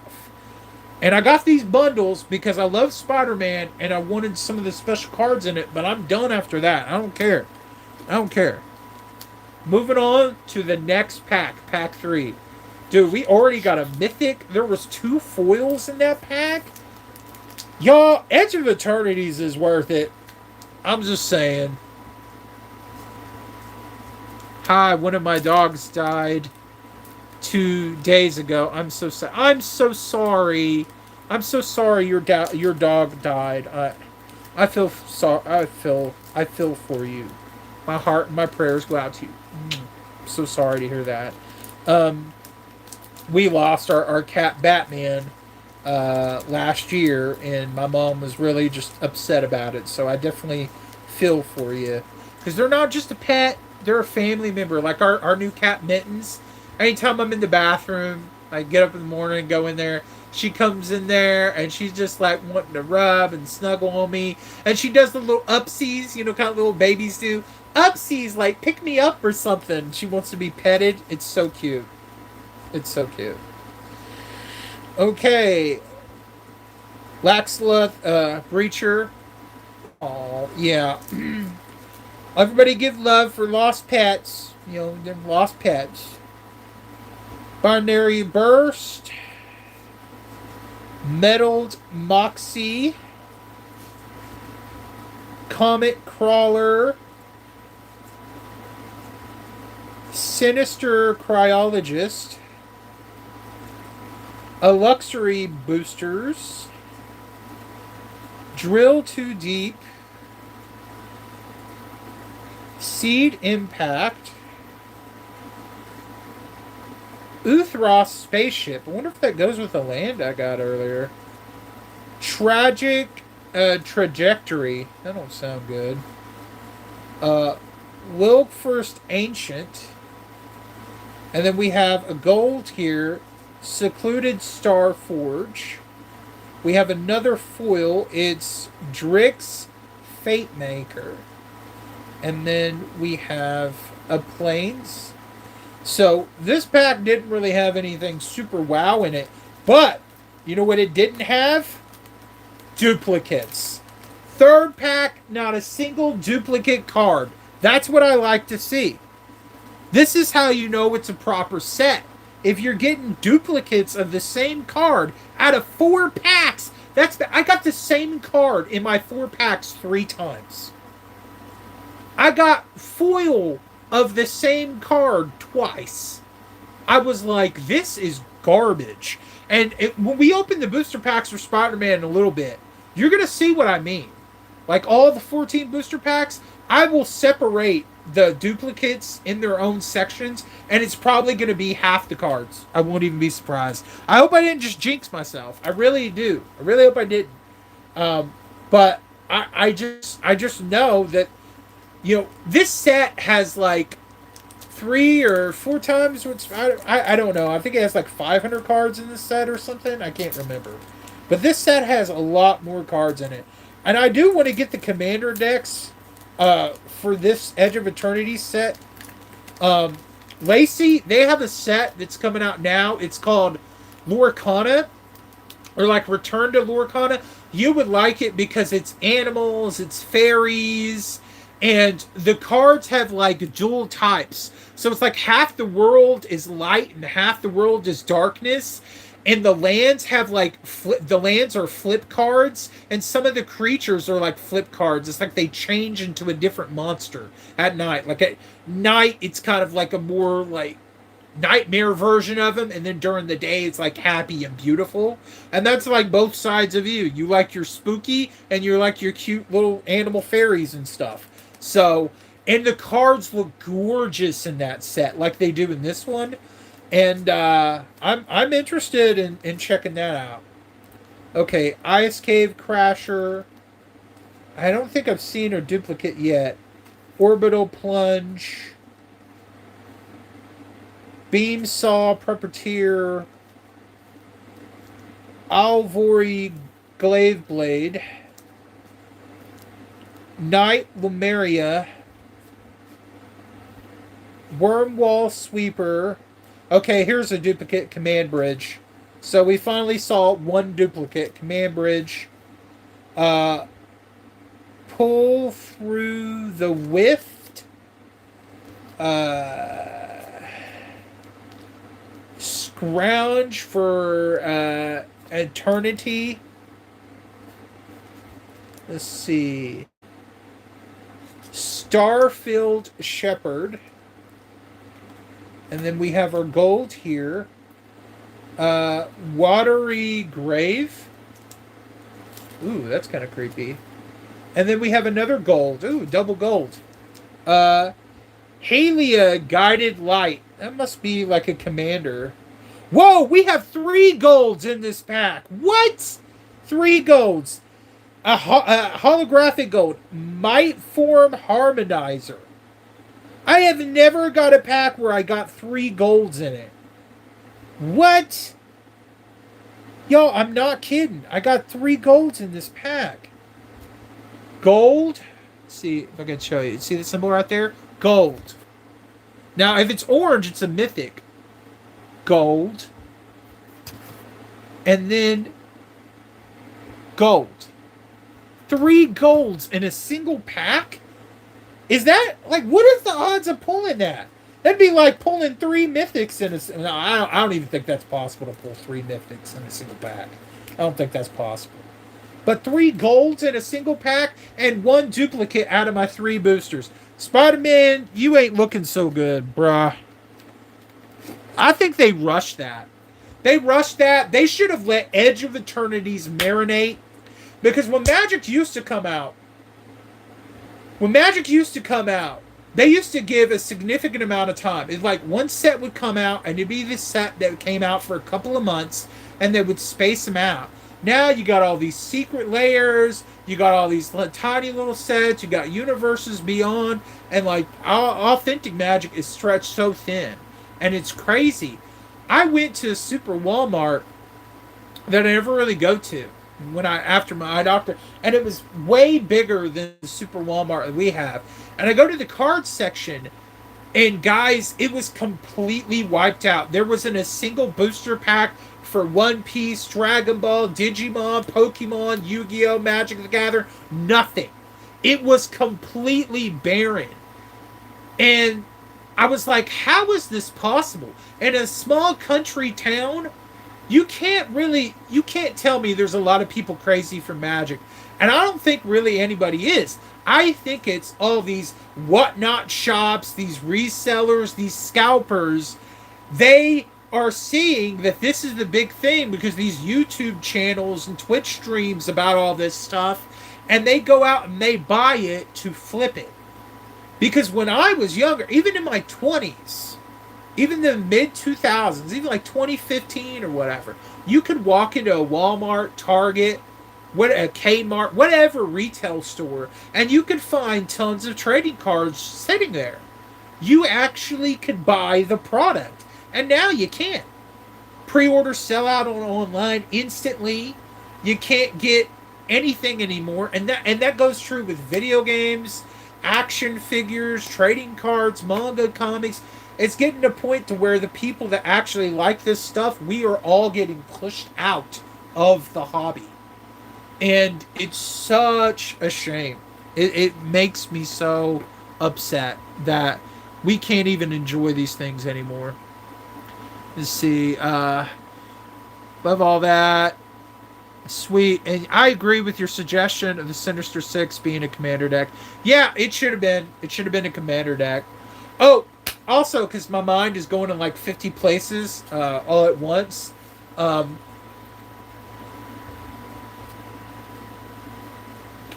[SPEAKER 1] And I got these bundles because I love Spider-Man and I wanted some of the special cards in it, but I'm done after that. I don't care. Moving on to the next pack, pack 3. Dude, we already got a mythic. There was 2 foils in that pack. Y'all, Edge of Eternities is worth it. I'm just saying. Hi, one of my dogs died 2 days ago. I'm so sorry. I'm so sorry. I'm so sorry your dog died. I feel sorry. I feel for you. My heart and my prayers go out to you. I'm so sorry to hear that. We lost our cat Batman last year, and my mom was really just upset about it. So I definitely feel for you, because they're not just a pet; they're a family member. Like our new cat Mittens. Anytime I'm in the bathroom, I get up in the morning and go in there. She comes in there and she's just like wanting to rub and snuggle on me, and she does the little upsies, kind of little babies do. Upsies, like pick me up or something. She wants to be petted. It's so cute. It's so cute. Okay. Laxluth, Breacher. Oh, yeah. Everybody give love for lost pets. Them lost pets. Binary Burst. Meddled Moxie. Comet Crawler. Sinister Cryologist. A Luxury Boosters. Drill Too Deep. Seed Impact. Uthros Spaceship. I wonder if that goes with the land I got earlier. Tragic Trajectory. That don't sound good. Wilkfirst Ancient. And then we have a gold here. Secluded Starforge. We have another foil. It's Drix Fatemaker. And then we have a Plains. So this pack didn't really have anything super wow in it. But, you know what it didn't have? Duplicates. 3rd pack, not a single duplicate card. That's what I like to see. This is how you know it's a proper set. If you're getting duplicates of the same card out of 4 packs, I got the same card in my 4 packs 3 times. I got foil of the same card twice. I was like, this is garbage. And when we open the booster packs for Spider-Man in a little bit, you're going to see what I mean. Like all the 14 booster packs, I will separate the duplicates in their own sections, and it's probably going to be half the cards. I won't even be surprised. I hope I didn't just jinx myself. I really do. I really hope I didn't. But I just know that, this set has like 3 or 4 times what's I don't know. I think it has like 500 cards in this set or something. I can't remember. But this set has a lot more cards in it. And I do want to get the commander decks for this Edge of Eternity set. Lacey, they have a set that's coming out now. It's called Lorcana, or like Return to Lorcana. You would like it because it's animals, it's fairies, And the cards have like dual types. So it's like half the world is light and half the world is darkness. And the lands have like the lands are flip cards, and some of the creatures are like flip cards. It's like they change into a different monster at night. Like at night, it's kind of like a more like nightmare version of him, and then during the day it's like happy and beautiful. And that's like both sides of you. You like your spooky, and you like your cute little animal fairies and stuff. So, and the cards look gorgeous in that set, like they do in this one. And I'm interested in checking that out. Okay, Ice Cave Crasher. I don't think I've seen a duplicate yet. Orbital Plunge. Beam Saw Puppeteer. Alvori Glaive Blade. Night Lumeria. Wormwall Sweeper. Okay, here's a duplicate Command Bridge. So we finally saw one duplicate Command Bridge. Pull through the Wift. Scrounge for Eternity. Let's see. Starfield Shepherd. And then we have our gold here. Watery Grave. Ooh, that's kind of creepy. And then we have another gold. Ooh, double gold. Halia Guided Light. That must be like a commander. Whoa, we have 3 golds in this pack. What? 3 golds. A holographic gold. Might Form Harmonizer. I have never got a pack where I got 3 golds in it. What? Yo, I'm not kidding. I got 3 golds in this pack. Gold. Let's see if I can show you. See the symbol right there? Gold. Now, if it's orange, it's a mythic. Gold. And then gold. 3 golds in a single pack? Is that, like, what is the odds of pulling that? That'd be like pulling 3 mythics in a... No, I don't even think that's possible to pull 3 mythics in a single pack. I don't think that's possible. But 3 golds in a single pack and 1 duplicate out of my 3 boosters. Spider-Man, you ain't looking so good, bruh. I think they rushed that. They rushed that. They should have let Edge of Eternities marinate. Because when Magic used to come out, they used to give a significant amount of time. It's like one set would come out, and it'd be this set that came out for a couple of months, and they would space them out. Now you got all these secret layers, you got all these tiny little sets, you got universes beyond, and like authentic Magic is stretched so thin, and it's crazy. I went to Super Walmart that I never really go to after my eye doctor, and it was way bigger than the Super Walmart that we have. And I go to the cards section, and guys, it was completely wiped out. There wasn't a single booster pack for One Piece, Dragon Ball, Digimon, Pokemon, Yu-Gi-Oh, Magic the Gathering. Nothing. It was completely barren. And I was like, how is this possible? In a small country town, you can't tell me there's a lot of people crazy for Magic. And I don't think really anybody is. I think it's all these whatnot shops, these resellers, these scalpers. They are seeing that this is the big thing because these YouTube channels and Twitch streams about all this stuff, and they go out and they buy it to flip it. Because when I was younger, even in my 20s, even the mid-2000s, even like 2015 or whatever, you could walk into a Walmart, Target, a Kmart, whatever retail store, and you could find tons of trading cards sitting there. You actually could buy the product. And now you can't. Pre-orders sell out online instantly. You can't get anything anymore. And that goes true with video games, action figures, trading cards, manga, comics. It's getting to a point to where the people that actually like this stuff, we are all getting pushed out of the hobby. And it's such a shame. It makes me so upset that we can't even enjoy these things anymore. Let's see. Above all that, sweet. And I agree with your suggestion of the Sinister Six being a commander deck. Yeah, it should have been. It should have been a commander deck. Oh, also, because my mind is going in like 50 places all at once. Um,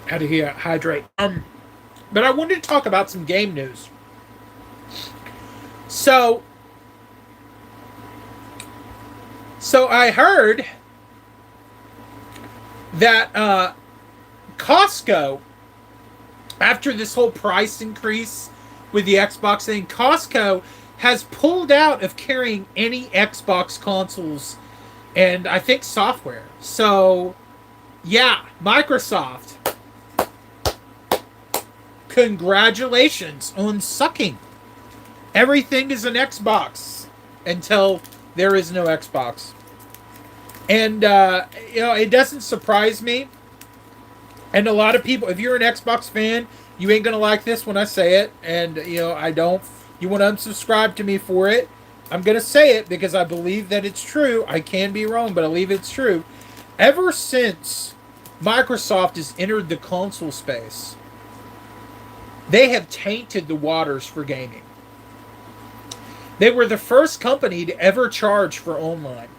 [SPEAKER 1] How to hydrate. But I wanted to talk about some game news. So, so I heard that Costco, after this whole price increase with the Xbox thing, Costco has pulled out of carrying any Xbox consoles and I think software. So, yeah, Microsoft, congratulations on sucking. Everything is an Xbox until there is no Xbox. And, it doesn't surprise me. And a lot of people, if you're an Xbox fan, you ain't going to like this when I say it. And, I don't, you want to unsubscribe to me for it. I'm going to say it because I believe that it's true. I can be wrong, but I believe it's true. Ever since Microsoft has entered the console space, they have tainted the waters for gaming. They were the first company to ever charge for online.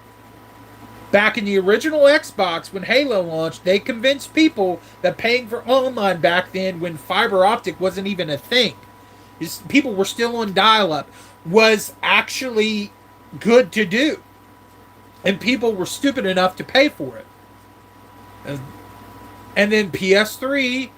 [SPEAKER 1] Back in the original Xbox, when Halo launched, they convinced people that paying for online back then, when fiber optic wasn't even a thing, people were still on dial-up, was actually good to do. And people were stupid enough to pay for it. And then PS3,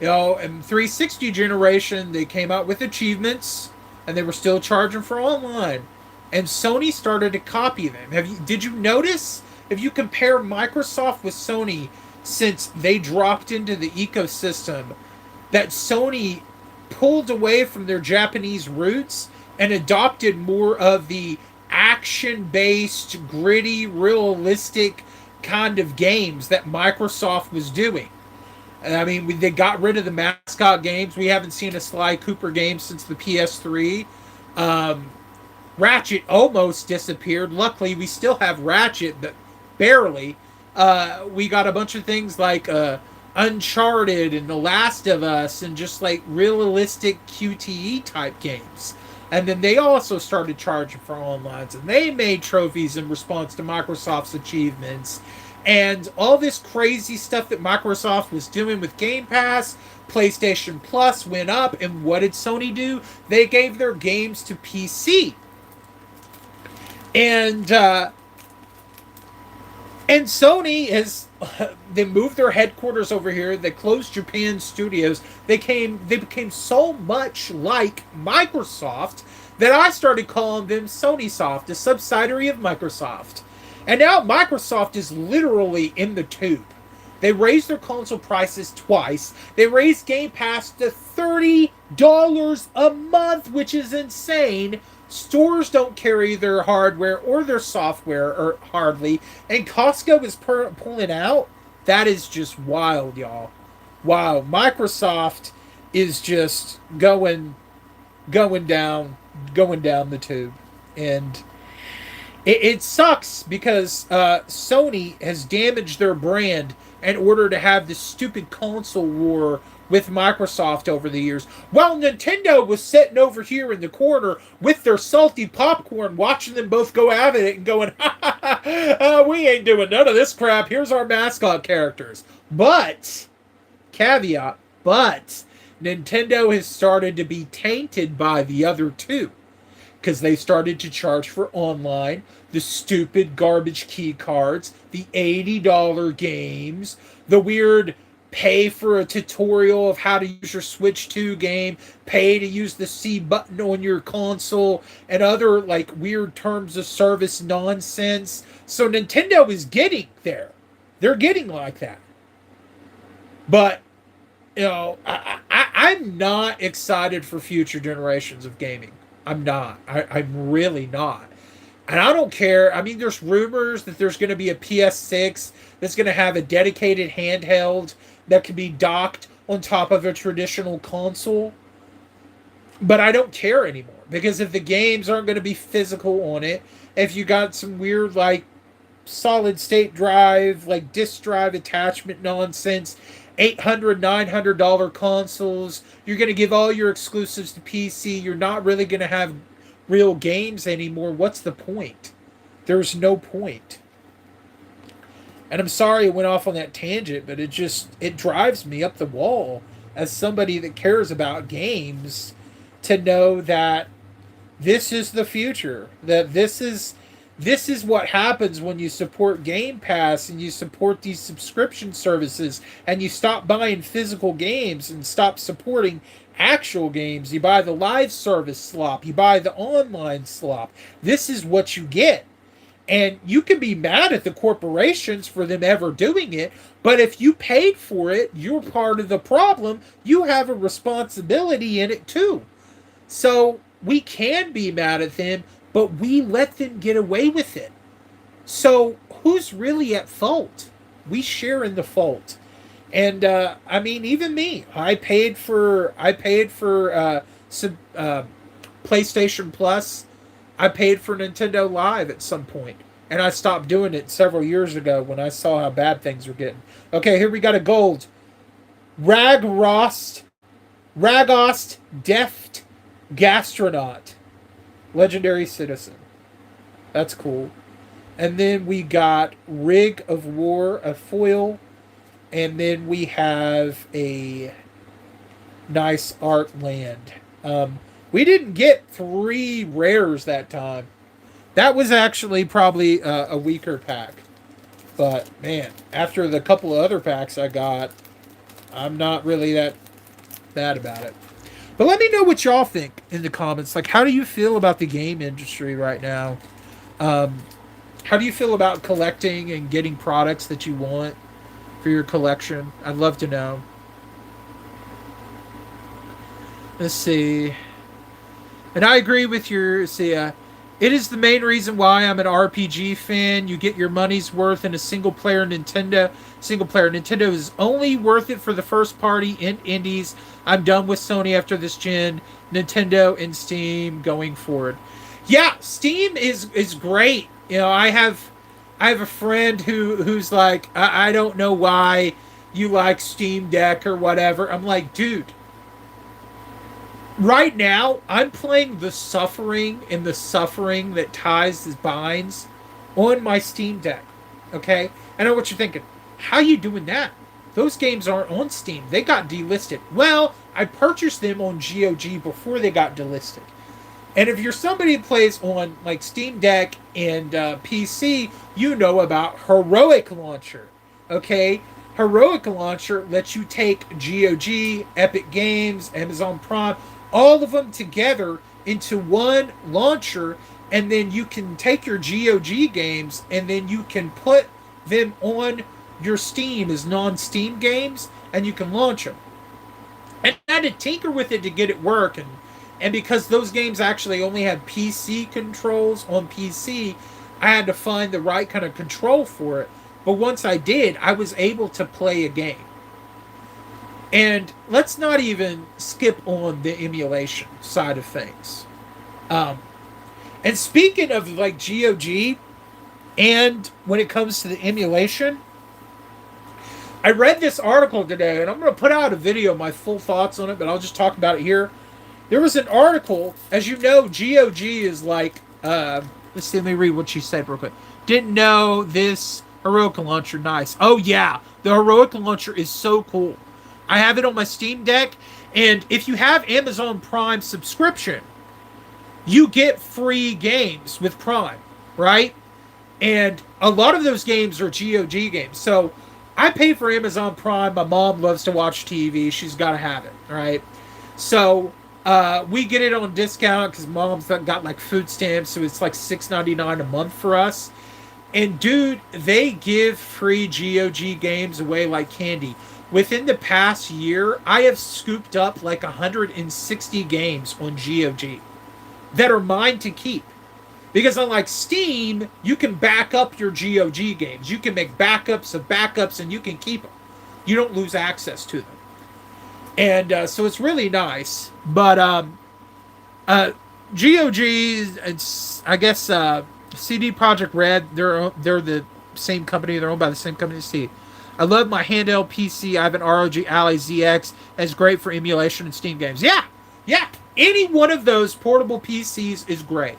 [SPEAKER 1] and 360 generation, they came out with achievements, and they were still charging for online. And Sony started to copy them. Did you notice? If you compare Microsoft with Sony since they dropped into the ecosystem, that Sony pulled away from their Japanese roots and adopted more of the action-based, gritty, realistic kind of games that Microsoft was doing. I mean, they got rid of the mascot games. We haven't seen a Sly Cooper game since the PS3. Ratchet almost disappeared. Luckily, we still have Ratchet, but barely. We got a bunch of things like Uncharted and The Last of Us and just like realistic QTE type games. And then they also started charging for online, and they made trophies in response to Microsoft's achievements. And all this crazy stuff that Microsoft was doing with Game Pass, PlayStation Plus went up, and what did Sony do? They gave their games to PC. And Sony has they moved their headquarters over here. They closed Japan studios. They became so much like Microsoft that I started calling them SonySoft, a subsidiary of Microsoft. And now Microsoft is literally in the tube. They raised their console prices twice. They raised Game Pass to $30 a month, which is insane. Stores don't carry their hardware or their software, or hardly. And Costco is pulling out. That is just wild, y'all. Wow, Microsoft is just going down the tube. And it sucks because Sony has damaged their brand in order to have this stupid console war with Microsoft over the years. While Nintendo was sitting over here in the corner with their salty popcorn, watching them both go at it and going, we ain't doing none of this crap. Here's our mascot characters. But, caveat, Nintendo has started to be tainted by the other two. Because they started to charge for online, the stupid garbage key cards, the $80 games, the weird pay for a tutorial of how to use your Switch 2 game, pay to use the C button on your console, and other like weird terms of service nonsense. So Nintendo is getting there. They're getting like that. But, I'm not excited for future generations of gaming. I'm not. I'm really not. And I don't care. I mean, there's rumors that there's going to be a PS6 that's going to have a dedicated handheld that can be docked on top of a traditional console. But I don't care anymore because if the games aren't going to be physical on it, if you got some weird like solid state drive, like disk drive attachment nonsense, $800 $900 consoles, you're going to give all your exclusives to PC, you're not really going to have real games anymore. What's the point? There's no point. And I'm sorry it went off on that tangent, but it drives me up the wall as somebody that cares about games to know that this is the future. That this is what happens when you support Game Pass and you support these subscription services and you stop buying physical games and stop supporting actual games. You buy the live service slop, you buy the online slop. This is what you get. And you can be mad at the corporations for them ever doing it, but if you paid for it, you're part of the problem. You have a responsibility in it too. So we can be mad at them, but we let them get away with it. So who's really at fault? We share in the fault. And I mean, even me, I paid for some PlayStation Plus. I paid for Nintendo Live at some point, and I stopped doing it several years ago when I saw how bad things were getting. Okay, here we got a gold. Ragost Deft Gastronaut. Legendary Citizen. That's cool. And then we got Rig of War, a foil. And then we have a nice Art Land. We didn't get 3 rares that time. That was actually probably a weaker pack. But, man, after the couple of other packs I got, I'm not really that bad about it. But let me know what y'all think in the comments. Like, how do you feel about the game industry right now? How do you feel about collecting and getting products that you want for your collection? I'd love to know. Let's see. And I agree with your Sia. It is the main reason why I'm an RPG fan. You get your money's worth in a single player Nintendo. Nintendo is only worth it for the first party and indies. I'm done with Sony after this gen. Nintendo and Steam going forward. Yeah, Steam is great. You know, I have a friend who's like, I don't know why you like Steam Deck or whatever. I'm like, dude, right now, I'm playing the suffering that ties the binds on my Steam Deck. Okay? I know what you're thinking. How you doing that? Those games aren't on Steam. They got delisted. Well, I purchased them on GOG before they got delisted. And if you're somebody who plays on like Steam Deck and PC, you know about Heroic Launcher. Okay? Heroic Launcher lets you take GOG, Epic Games, Amazon Prime, all of them together into one launcher, and then you can take your GOG games and then you can put them on your Steam as non-Steam games, and you can launch them. And I had to tinker with it to get it work, and because those games actually only had PC controls on PC, I had to find the right kind of control for it. But once I did, I was able to play a game. And let's not even skip on the emulation side of things. And speaking of like GOG, and when it comes to the emulation, I read this article today, and I'm going to put out a video, my full thoughts on it, but I'll just talk about it here. There was an article, as you know, GOG is like, let's see, let me read what she said real quick. Didn't know this Heroic Launcher, nice. Oh yeah, the Heroic Launcher is so cool. I have it on my Steam Deck, and if you have Amazon Prime subscription, you get free games with Prime, right? And a lot of those games are GOG games. So I pay for Amazon Prime. My mom loves to watch TV. She's got to have it, right? So we get it on discount because mom's got like food stamps, so it's like $6.99 a month for us. And dude, they give free GOG games away like candy. Within the past year, I have scooped up like 160 games on GOG that are mine to keep. Because unlike Steam, you can back up your GOG games. You can make backups of backups and you can keep them. You don't lose access to them. And so it's really nice. But uh, GOG, it's I guess CD Projekt Red. They're the same company. They're owned by the same company as C. I love my handheld PC. I have an ROG Ally ZX. It's great for emulation and Steam games. Yeah, yeah. Any one of those portable PCs is great.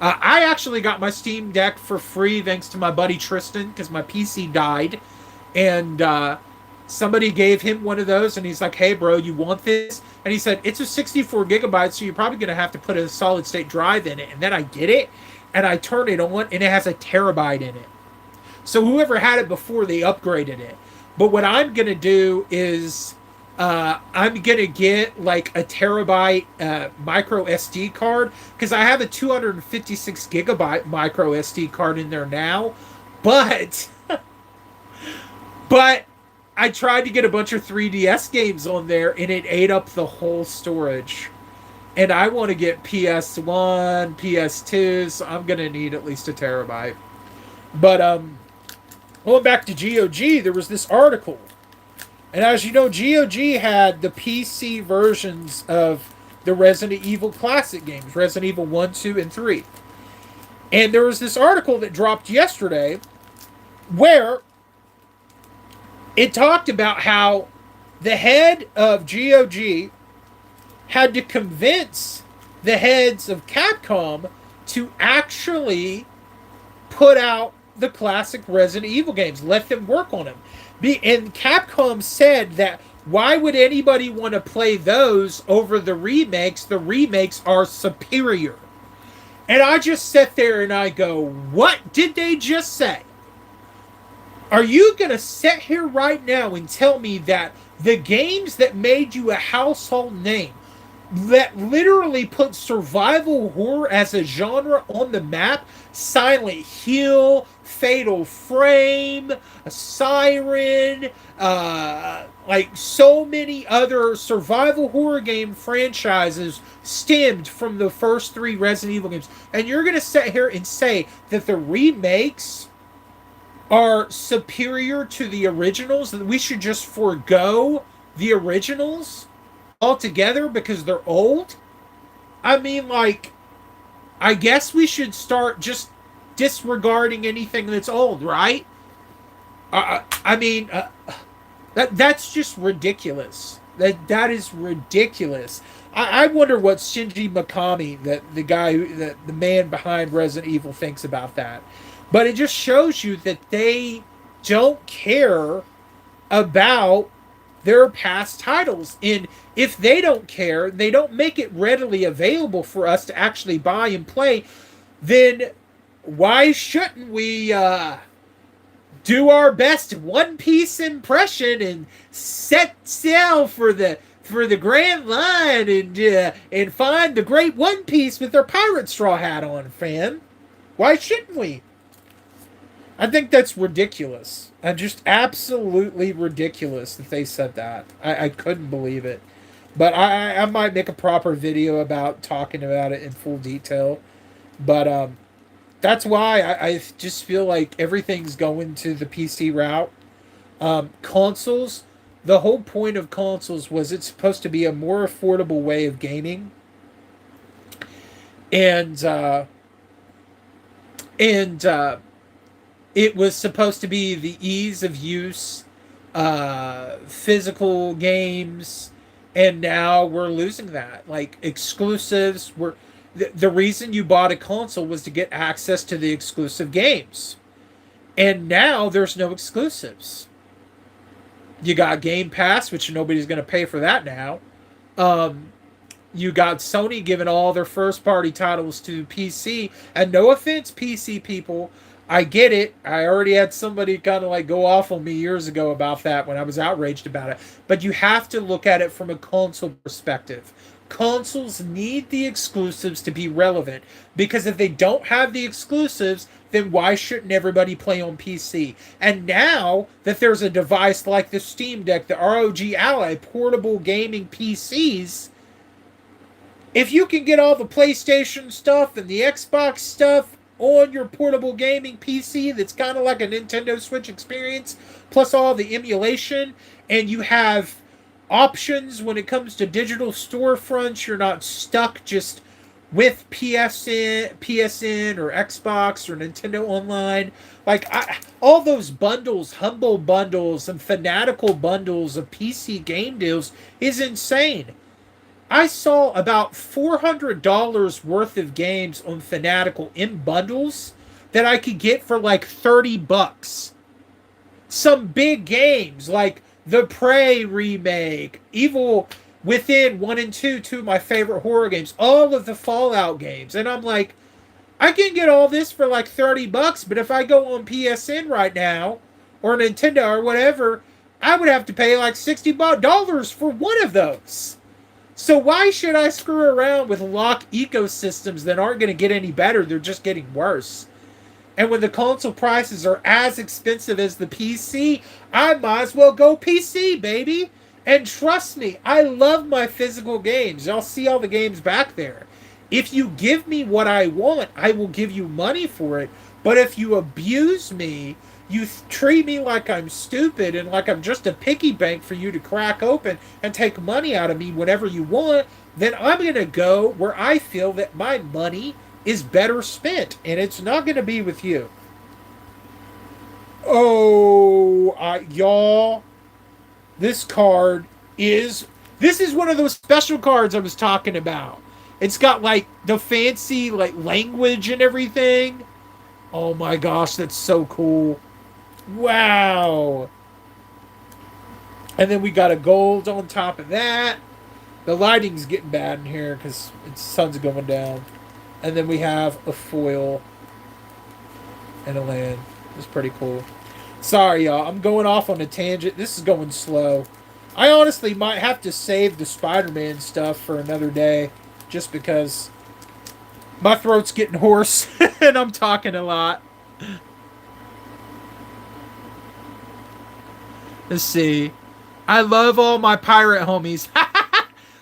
[SPEAKER 1] I actually got my Steam Deck for free thanks to my buddy Tristan because my PC died, and somebody gave him one of those, and he's like, "Hey, bro, you want this?" And he said it's a 64 gigabytes, so you're probably gonna have to put a solid state drive in it. And then I get it, and I turn it on, and it has a terabyte in it. So whoever had it before, they upgraded it. But what I'm gonna do is I'm gonna get like a terabyte micro SD card because I have a 256 gigabyte micro SD card in there now. But but I tried to get a bunch of 3DS games on there and it ate up the whole storage. And I want to get PS1, PS2, so I'm gonna need at least a terabyte. But going back to GOG, there was this article. And as you know, GOG had the PC versions of the Resident Evil classic games, Resident Evil 1, 2, and 3. And there was this article that dropped yesterday where it talked about how the head of GOG had to convince the heads of Capcom to actually put out the classic Resident Evil games, let them work on them. And Capcom said that why would anybody want to play those over the remakes? The remakes are superior. And I just sit there and I go, what did they just say? Are you going to sit here right now and tell me that the games that made you a household name, that literally put survival horror as a genre on the map, Silent Hill, Fatal Frame, Siren, like so many other survival horror game franchises stemmed from the first three Resident Evil games, and you're going to sit here and say that the remakes are superior to the originals, that we should just forego the originals altogether because they're old? I mean, like, I guess we should start just disregarding anything that's old, right? I mean, that's just ridiculous. That is ridiculous. I wonder what Shinji Mikami, the guy, the man behind Resident Evil, thinks about that. But it just shows you that they don't care about their past titles. And if they don't care, they don't make it readily available for us to actually buy and play, then why shouldn't we do our best One Piece impression and set sail for the Grand Line and find the great One Piece with their pirate straw hat on, fam? Why shouldn't we? I think that's ridiculous. Just absolutely ridiculous that they said that. I couldn't believe it. But I might make a proper video about talking about it in full detail. But that's why I just feel like everything's going to the PC route. Consoles, the whole point of consoles was it's supposed to be a more affordable way of gaming. And it was supposed to be the ease of use, physical games, and now we're losing that. Like exclusives, the reason you bought a console was to get access to the exclusive games, and now there's no exclusives. You got Game Pass, which nobody's going to pay for that now. You got Sony giving all their first party titles to PC, and no offense, PC people, I get it. I already had somebody kind of like go off on me years ago about that when I was outraged about it. But you have to look at it from a console perspective. Consoles need the exclusives to be relevant, because if they don't have the exclusives, then why shouldn't everybody play on PC? And now that there's a device like the Steam Deck, the ROG Ally portable gaming PCs, if you can get all the PlayStation stuff and the Xbox stuff on your portable gaming PC that's kind of like a Nintendo Switch experience, plus all the emulation, and you have options when it comes to digital storefronts. You're not stuck just with PSN or Xbox or Nintendo Online. Like all those bundles, humble bundles and fanatical bundles of PC game deals is insane. I saw about $400 worth of games on Fanatical in bundles that I could get for like $30. Some big games like the Prey remake, Evil Within 1 and 2, two of my favorite horror games, all of the Fallout games. And I'm like, I can get all this for like $30, but if I go on PSN right now or Nintendo or whatever, I would have to pay like $60 for one of those. So why should I screw around with lock ecosystems that aren't going to get any better? They're just getting worse. And when the console prices are as expensive as the PC, I might as well go PC, baby. And trust me, I love my physical games. Y'all see all the games back there. If you give me what I want, I will give you money for it. But if you abuse me, you treat me like I'm stupid and like I'm just a piggy bank for you to crack open and take money out of me whenever you want, then I'm going to go where I feel that my money is better spent, and it's not going to be with you. Oh, y'all, this card is... This is one of those special cards I was talking about. It's got, like, the fancy, like, language and everything. Oh my gosh, that's so cool. Wow. And then we got a gold on top of that. The lighting's getting bad in here because the sun's going down. And then we have a foil and a land. It's pretty cool. Sorry, y'all. I'm going off on a tangent. This is going slow. I honestly might have to save the Spider-Man stuff for another day. Just because my throat's getting hoarse and I'm talking a lot. Let's see. I love all my pirate homies.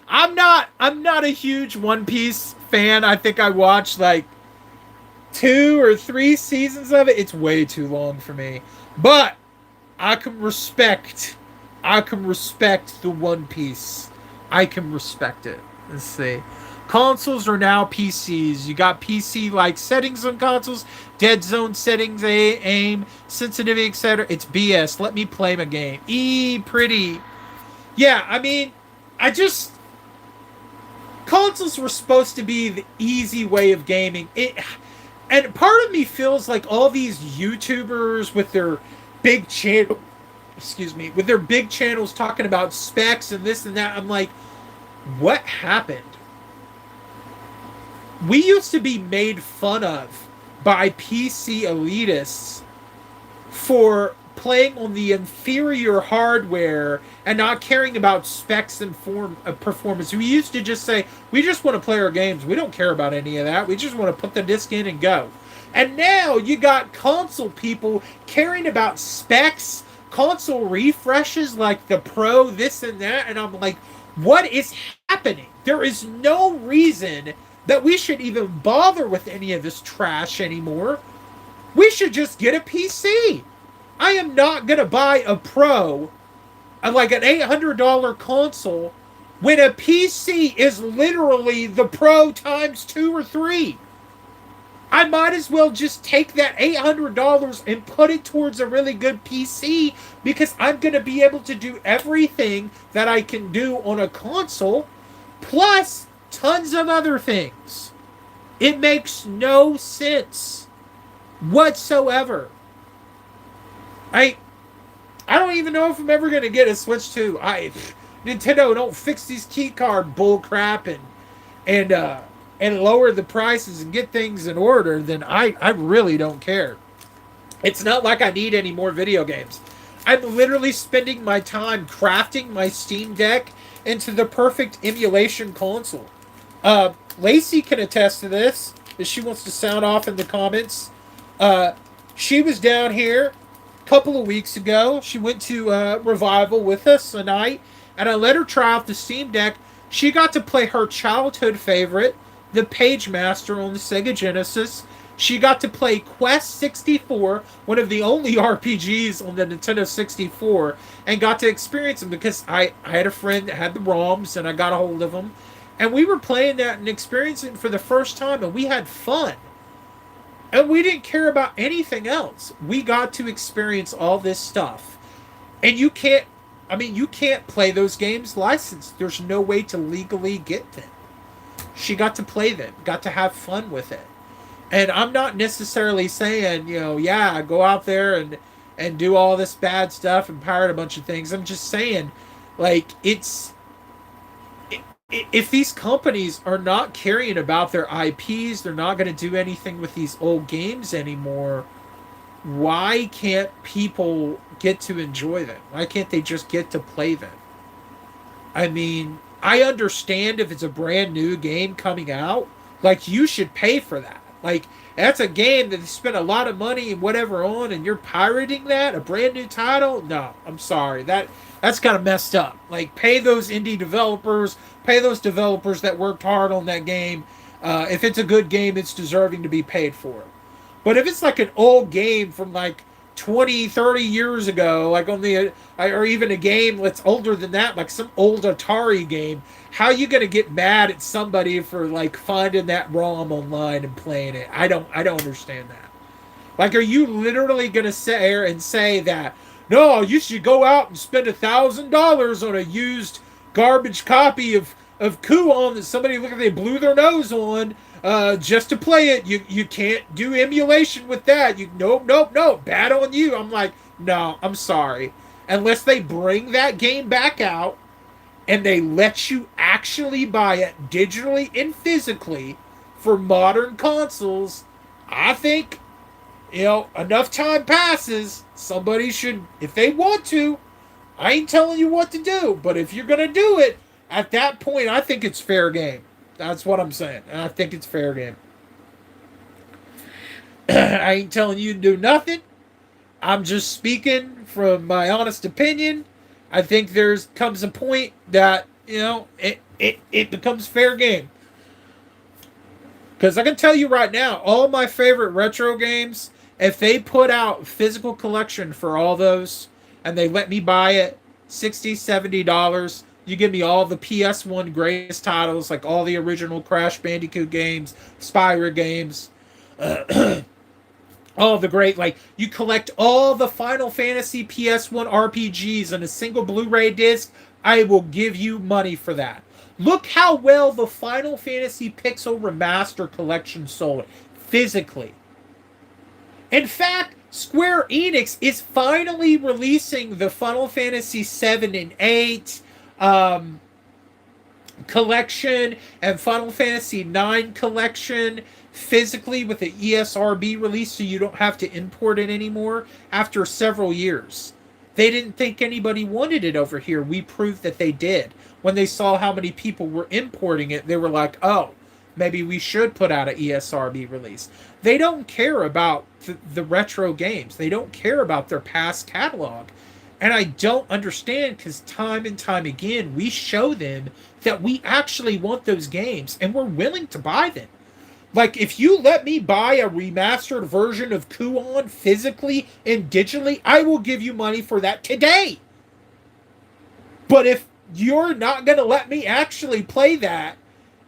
[SPEAKER 1] I'm not a huge One Piece fan. I think I watched like 2 or 3 seasons of it. It's way too long for me. But I can respect the One Piece. I can respect it. Let's see. Consoles are now PCs. You got PC-like settings on consoles, dead zone settings, aim, sensitivity, etc. It's BS. Let me play my game. Pretty. Yeah, I mean, consoles were supposed to be the easy way of gaming. And part of me feels like all these YouTubers with their big channel, with their big channels talking about specs and this and that. I'm like, what happened? We used to be made fun of by PC elitists for playing on the inferior hardware and not caring about specs and performance. We used to just say, we just want to play our games. We don't care about any of that. We just want to put the disc in and go. And now you got console people caring about specs, console refreshes like the Pro, this and that. And I'm like, what is happening? There is no reason that we should even bother with any of this trash anymore. We should just get a PC. I am not going to buy a Pro, like an $800 console, when a PC is literally the Pro times 2 or 3. I might as well just take that $800 and put it towards a really good PC, because I'm going to be able to do everything that I can do on a console, plus tons of other things. It makes no sense whatsoever. I don't even know if I'm ever gonna get a Switch 2. Nintendo, don't fix these key card bull crap and lower the prices and get things in order, then I really don't care. It's not like I need any more video games. I'm literally spending my time crafting my Steam Deck into the perfect emulation console. Lacey can attest to this, if she wants to sound off in the comments. She was down here a couple of weeks ago. She went to Revival with us a night, and I let her try out the Steam Deck. She got to play her childhood favorite, the Page Master on the Sega Genesis, She got to play Quest 64, one of the only RPGs on the Nintendo 64, and got to experience them because I had a friend that had the ROMs and I got a hold of them. And we were playing that and experiencing it for the first time, and we had fun. And we didn't care about anything else. We got to experience all this stuff. And you can't, I mean, you can't play those games licensed. There's no way to legally get them. She got to play them, got to have fun with it. And I'm not necessarily saying, yeah, go out there and do all this bad stuff and pirate a bunch of things. I'm just saying, like, if these companies are not caring about their IPs, they're not going to do anything with these old games anymore. Why can't people get to enjoy them? Why can't they just get to play them? I mean, I understand if it's a brand new game coming out, like you should pay for that. Like that's a game that they spent a lot of money and whatever on, and you're pirating that a brand new title. No, I'm sorry, that's kind of messed up. Like pay those indie developers, pay those developers that worked hard on that game. If it's a good game, it's deserving to be paid for. But if it's like an old game from like 20, 30 years ago, like on the, or even a game that's older than that, like some old Atari game, how you gonna get mad at somebody for like finding that ROM online and playing it? I don't understand that. Like, are you literally gonna sit here and say that no, you should go out and spend $1,000 on a used garbage copy of Kuon that somebody look at they blew their nose on just to play it? You can't do emulation with that. You nope, bad on you. I'm like, no, I'm sorry. Unless they bring that game back out and they let you actually buy it digitally and physically for modern consoles, I think enough time passes. Somebody should, if they want to, I ain't telling you what to do, but if you're going to do it, at that point, I think it's fair game. That's what I'm saying. And I think it's fair game. I ain't telling you to do nothing. I'm just speaking from my honest opinion. I think there's comes a point that, it becomes fair game. Because I can tell you right now, all my favorite retro games, if they put out physical collection for all those and they let me buy it $60, $70, you give me all the PS1 greatest titles, like all the original Crash Bandicoot games, Spyro games, all the great, like, you collect all the Final Fantasy PS1 RPGs in a single Blu-ray disc, I will give you money for that. Look how well the Final Fantasy Pixel Remaster Collection sold physically. In fact, Square Enix is finally releasing the Final Fantasy 7 and 8 collection and Final Fantasy 9 collection physically with the ESRB release, so you don't have to import it anymore after several years. They didn't think anybody wanted it over here. We proved that they did. When they saw how many people were importing it, they were like, oh, maybe we should put out an ESRB release. They don't care about the retro games. They don't care about their past catalog. And I don't understand, because time and time again, we show them that we actually want those games and we're willing to buy them. Like, if you let me buy a remastered version of Kuon physically and digitally, I will give you money for that today. But if you're not going to let me actually play that,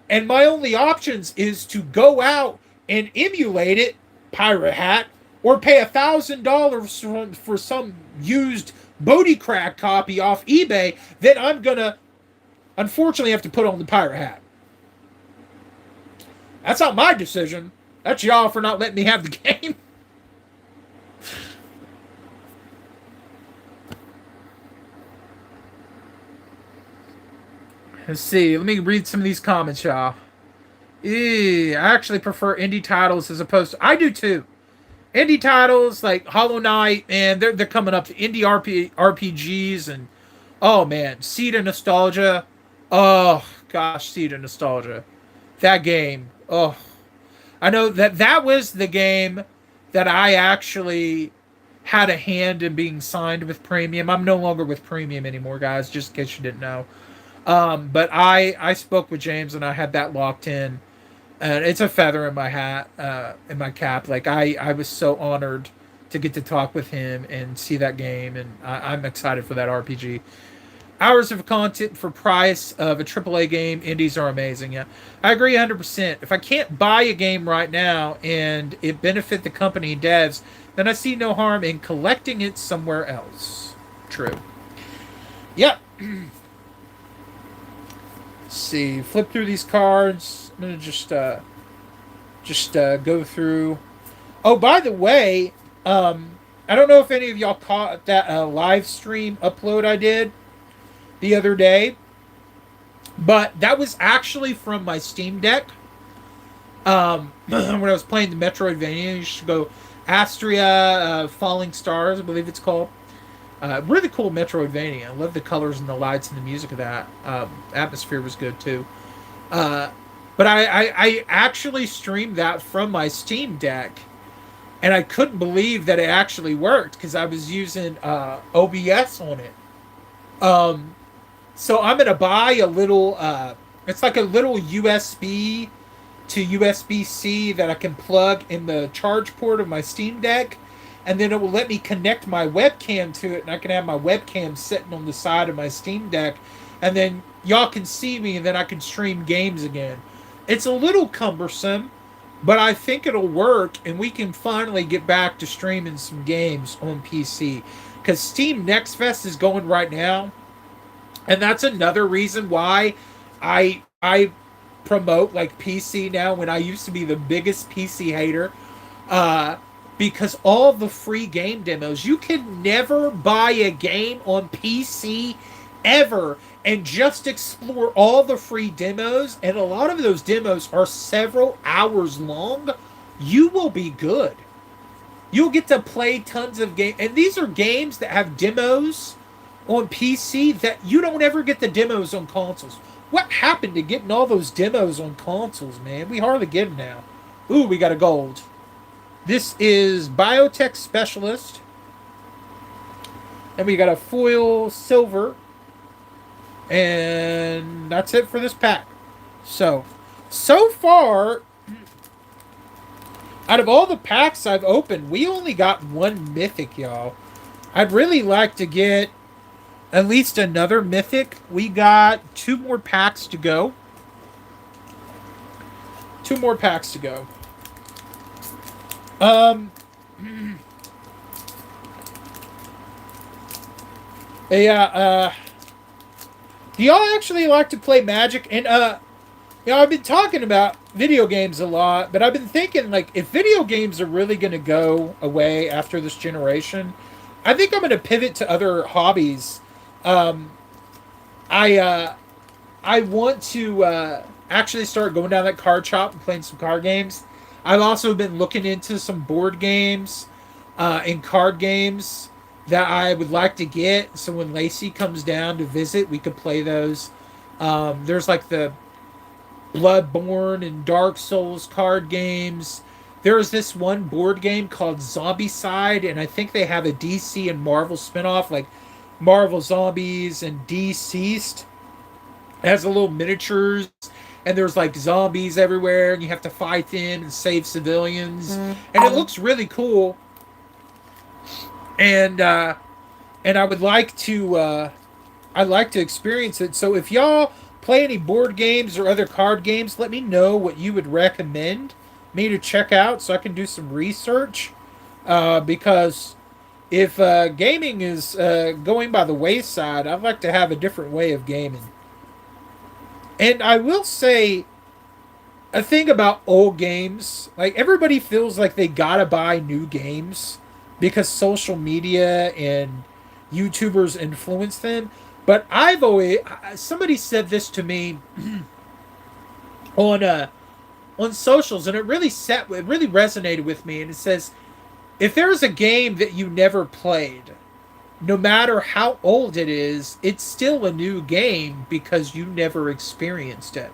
[SPEAKER 1] and my only options is to go out and emulate it, Pirate Hat, or pay $1,000 for some used Bodie Crack copy off eBay, then I'm going to, unfortunately, have to put on the Pirate Hat. That's not my decision. That's y'all for not letting me have the game. Let's see. Let me read some of these comments, y'all. I actually prefer indie titles as opposed to... I do too. Indie titles like Hollow Knight, man, they're coming up. Indie RPGs and... Oh, man. Seed of Nostalgia. Oh, gosh, Seed of Nostalgia. That game. Oh, I know that was the game that I actually had a hand in being signed with Premium. I'm no longer with Premium anymore, guys, just in case you didn't know. But I spoke with James and I had that locked in. And it's a feather in my hat, in my cap. Like I was so honored to get to talk with him and see that game, and I'm excited for that RPG. Hours of content for price of a AAA game. Indies are amazing. Yeah, I agree 100%. If I can't buy a game right now and it benefit the company and devs, then I see no harm in collecting it somewhere else. True. Yep. Let's see. Flip through these cards. I'm gonna just go through. Oh, by the way, I don't know if any of y'all caught that live stream upload I did the other day, but that was actually from my Steam Deck. When I was playing the Metroidvania, you should go Astria Falling Stars, I believe it's called. Really cool Metroidvania. I love the colors and the lights and the music of that. Atmosphere was good too. Uh, but I actually streamed that from my Steam Deck, and I couldn't believe that it actually worked because I was using OBS on it. Um, so I'm gonna buy a little. It's like a little USB to USB C that I can plug in the charge port of my Steam Deck, and then it will let me connect my webcam to it, and I can have my webcam sitting on the side of my Steam Deck, and then y'all can see me, and then I can stream games again. It's a little cumbersome, but I think it'll work, and we can finally get back to streaming some games on PC. Because Steam Next Fest is going right now, and that's another reason why I promote like PC now when I used to be the biggest PC hater. Uh, because all the free game demos, you can never buy a game on PC ever and just explore all the free demos, and a lot of those demos are several hours long. You will be good. You'll get to play tons of games, and these are games that have demos on PC that you don't ever get the demos on consoles. What happened to getting all those demos on consoles, man? We hardly get them now. Ooh, we got a gold. This is Biotech Specialist. And we got a foil silver. And that's it for this pack. So far, out of all the packs I've opened, we only got one mythic, y'all. I'd really like to get at least another mythic. We got two more packs to go. Two more packs to go. Um, yeah, do y'all actually like to play Magic? And, I've been talking about video games a lot, but I've been thinking, like, if video games are really going to go away after this generation, I think I'm going to pivot to other hobbies. Um, I want to actually start going down that card shop and playing some card games. I've also been looking into some board games and card games that I would like to get. So when Lacey comes down to visit, we could play those. There's like the Bloodborne and Dark Souls card games. There's this one board game called Zombicide, and I think they have a DC and Marvel spinoff, like Marvel Zombies and Deceased. It has a little miniatures, and there's like zombies everywhere, and you have to fight them and save civilians, and it looks really cool. And I would like to I'd like to experience it. So if y'all play any board games or other card games, let me know what you would recommend me to check out so I can do some research. Because if gaming is going by the wayside, I'd like to have a different way of gaming. And I will say a thing about old games, like everybody feels like they gotta buy new games because social media and YouTubers influence them. But I've always somebody said this to me on on socials, and it really resonated with me. And it says, if there's a game that you never played, no matter how old it is, it's still a new game because you never experienced it.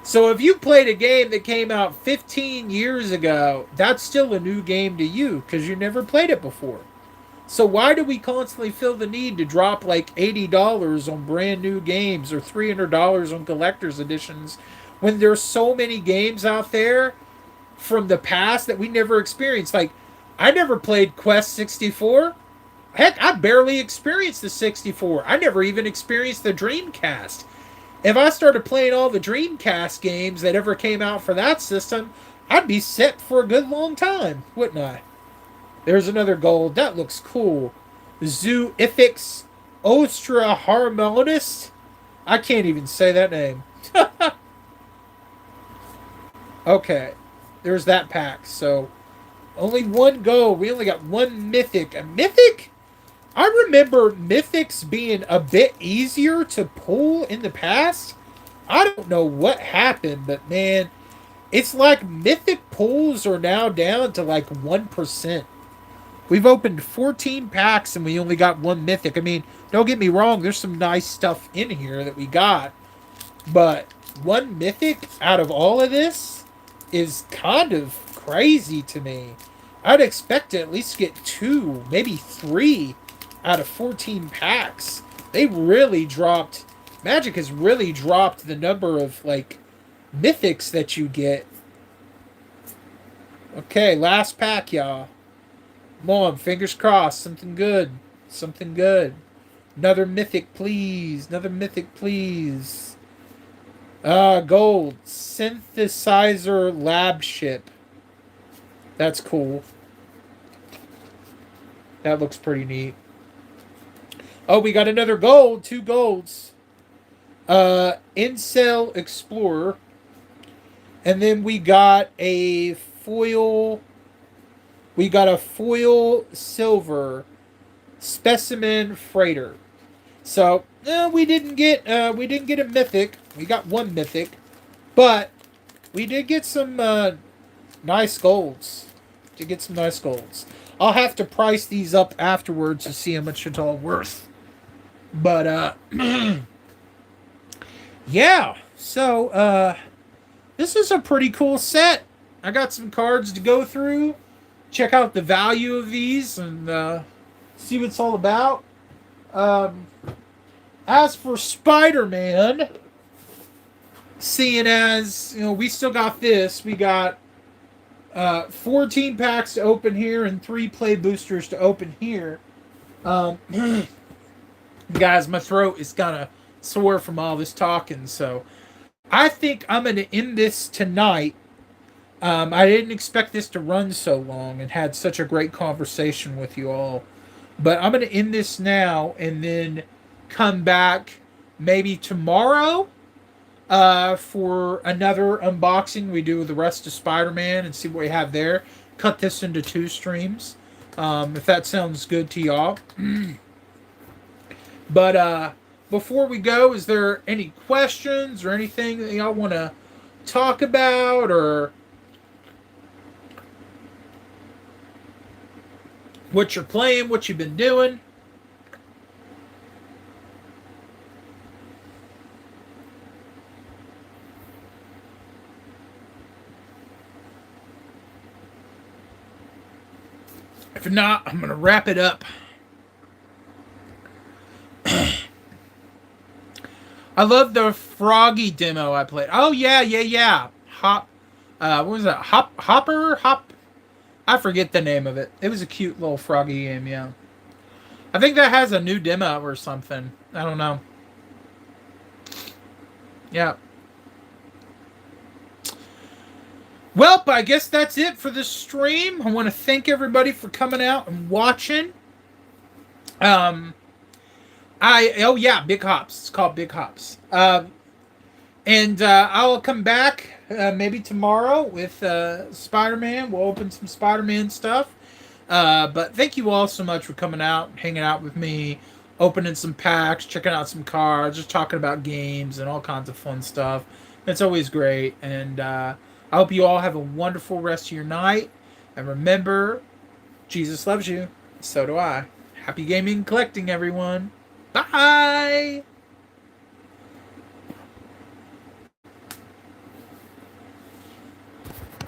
[SPEAKER 1] So if you played a game that came out 15 years ago, that's still a new game to you because you never played it before. So why do we constantly feel the need to drop like $80 on brand new games or $300 on collector's editions when there's so many games out there from the past that we never experienced. Like, I never played Quest 64. Heck, I barely experienced the 64. I never even experienced the Dreamcast. If I started playing all the Dreamcast games that ever came out for that system, I'd be set for a good long time, wouldn't I? There's another gold. That looks cool. Zooifix Ostra Harmonist. I can't even say that name. Okay. There's that pack. So, only one gold. We only got one mythic. A mythic? I remember mythics being a bit easier to pull in the past. I don't know what happened, but man, it's like mythic pulls are now down to like 1%. We've opened 14 packs and we only got one mythic. I mean, don't get me wrong, there's some nice stuff in here that we got. But one mythic out of all of this is kind of crazy to me. I'd expect to at least get two, maybe three out of 14 packs. They really dropped. Magic has really dropped the number of, like, mythics that you get. Okay, last pack, y'all. Come on, fingers crossed. Something good. Something good. Another mythic, please. Another mythic, please. Gold. Synthesizer lab ship. That's cool. That looks pretty neat. Oh, we got another gold. Two golds. Incel Explorer. And then we got a foil. We got a foil silver specimen freighter. So we didn't get a mythic. We got one mythic, but we did get some nice golds. Did get some nice golds. I'll have to price these up afterwards to see how much it's all worth. But yeah. So this is a pretty cool set. I got some cards to go through. Check out the value of these and see what it's all about. As for Spider-Man, seeing as, you know, we still got this. We got 14 packs to open here and 3 play boosters to open here. Guys, my throat is kind of sore from all this talking, so I think I'm going to end this tonight. I didn't expect this to run so long and had such a great conversation with you all. But I'm going to end this now and then come back maybe tomorrow for another unboxing. We do the rest of Spider-Man and see what we have there. Cut this into 2 streams, if that sounds good to y'all. But before we go, is there any questions or anything that y'all want to talk about, or what you're playing, what you've been doing? If not, I'm going to wrap it up. I love the Froggy demo I played. Oh, yeah. What was that? Hopper? I forget the name of it. It was a cute little Froggy game, yeah. I think that has a new demo or something. I don't know. Yeah. Well, I guess that's it for this stream. I want to thank everybody for coming out and watching. Big Hops. It's called Big Hops. And I'll come back maybe tomorrow with Spider-Man. We'll open some Spider-Man stuff. But thank you all so much for coming out, hanging out with me, opening some packs, checking out some cards, just talking about games and all kinds of fun stuff. It's always great. And I hope you all have a wonderful rest of your night. And remember, Jesus loves you. So do I. Happy gaming and collecting, everyone. Bye!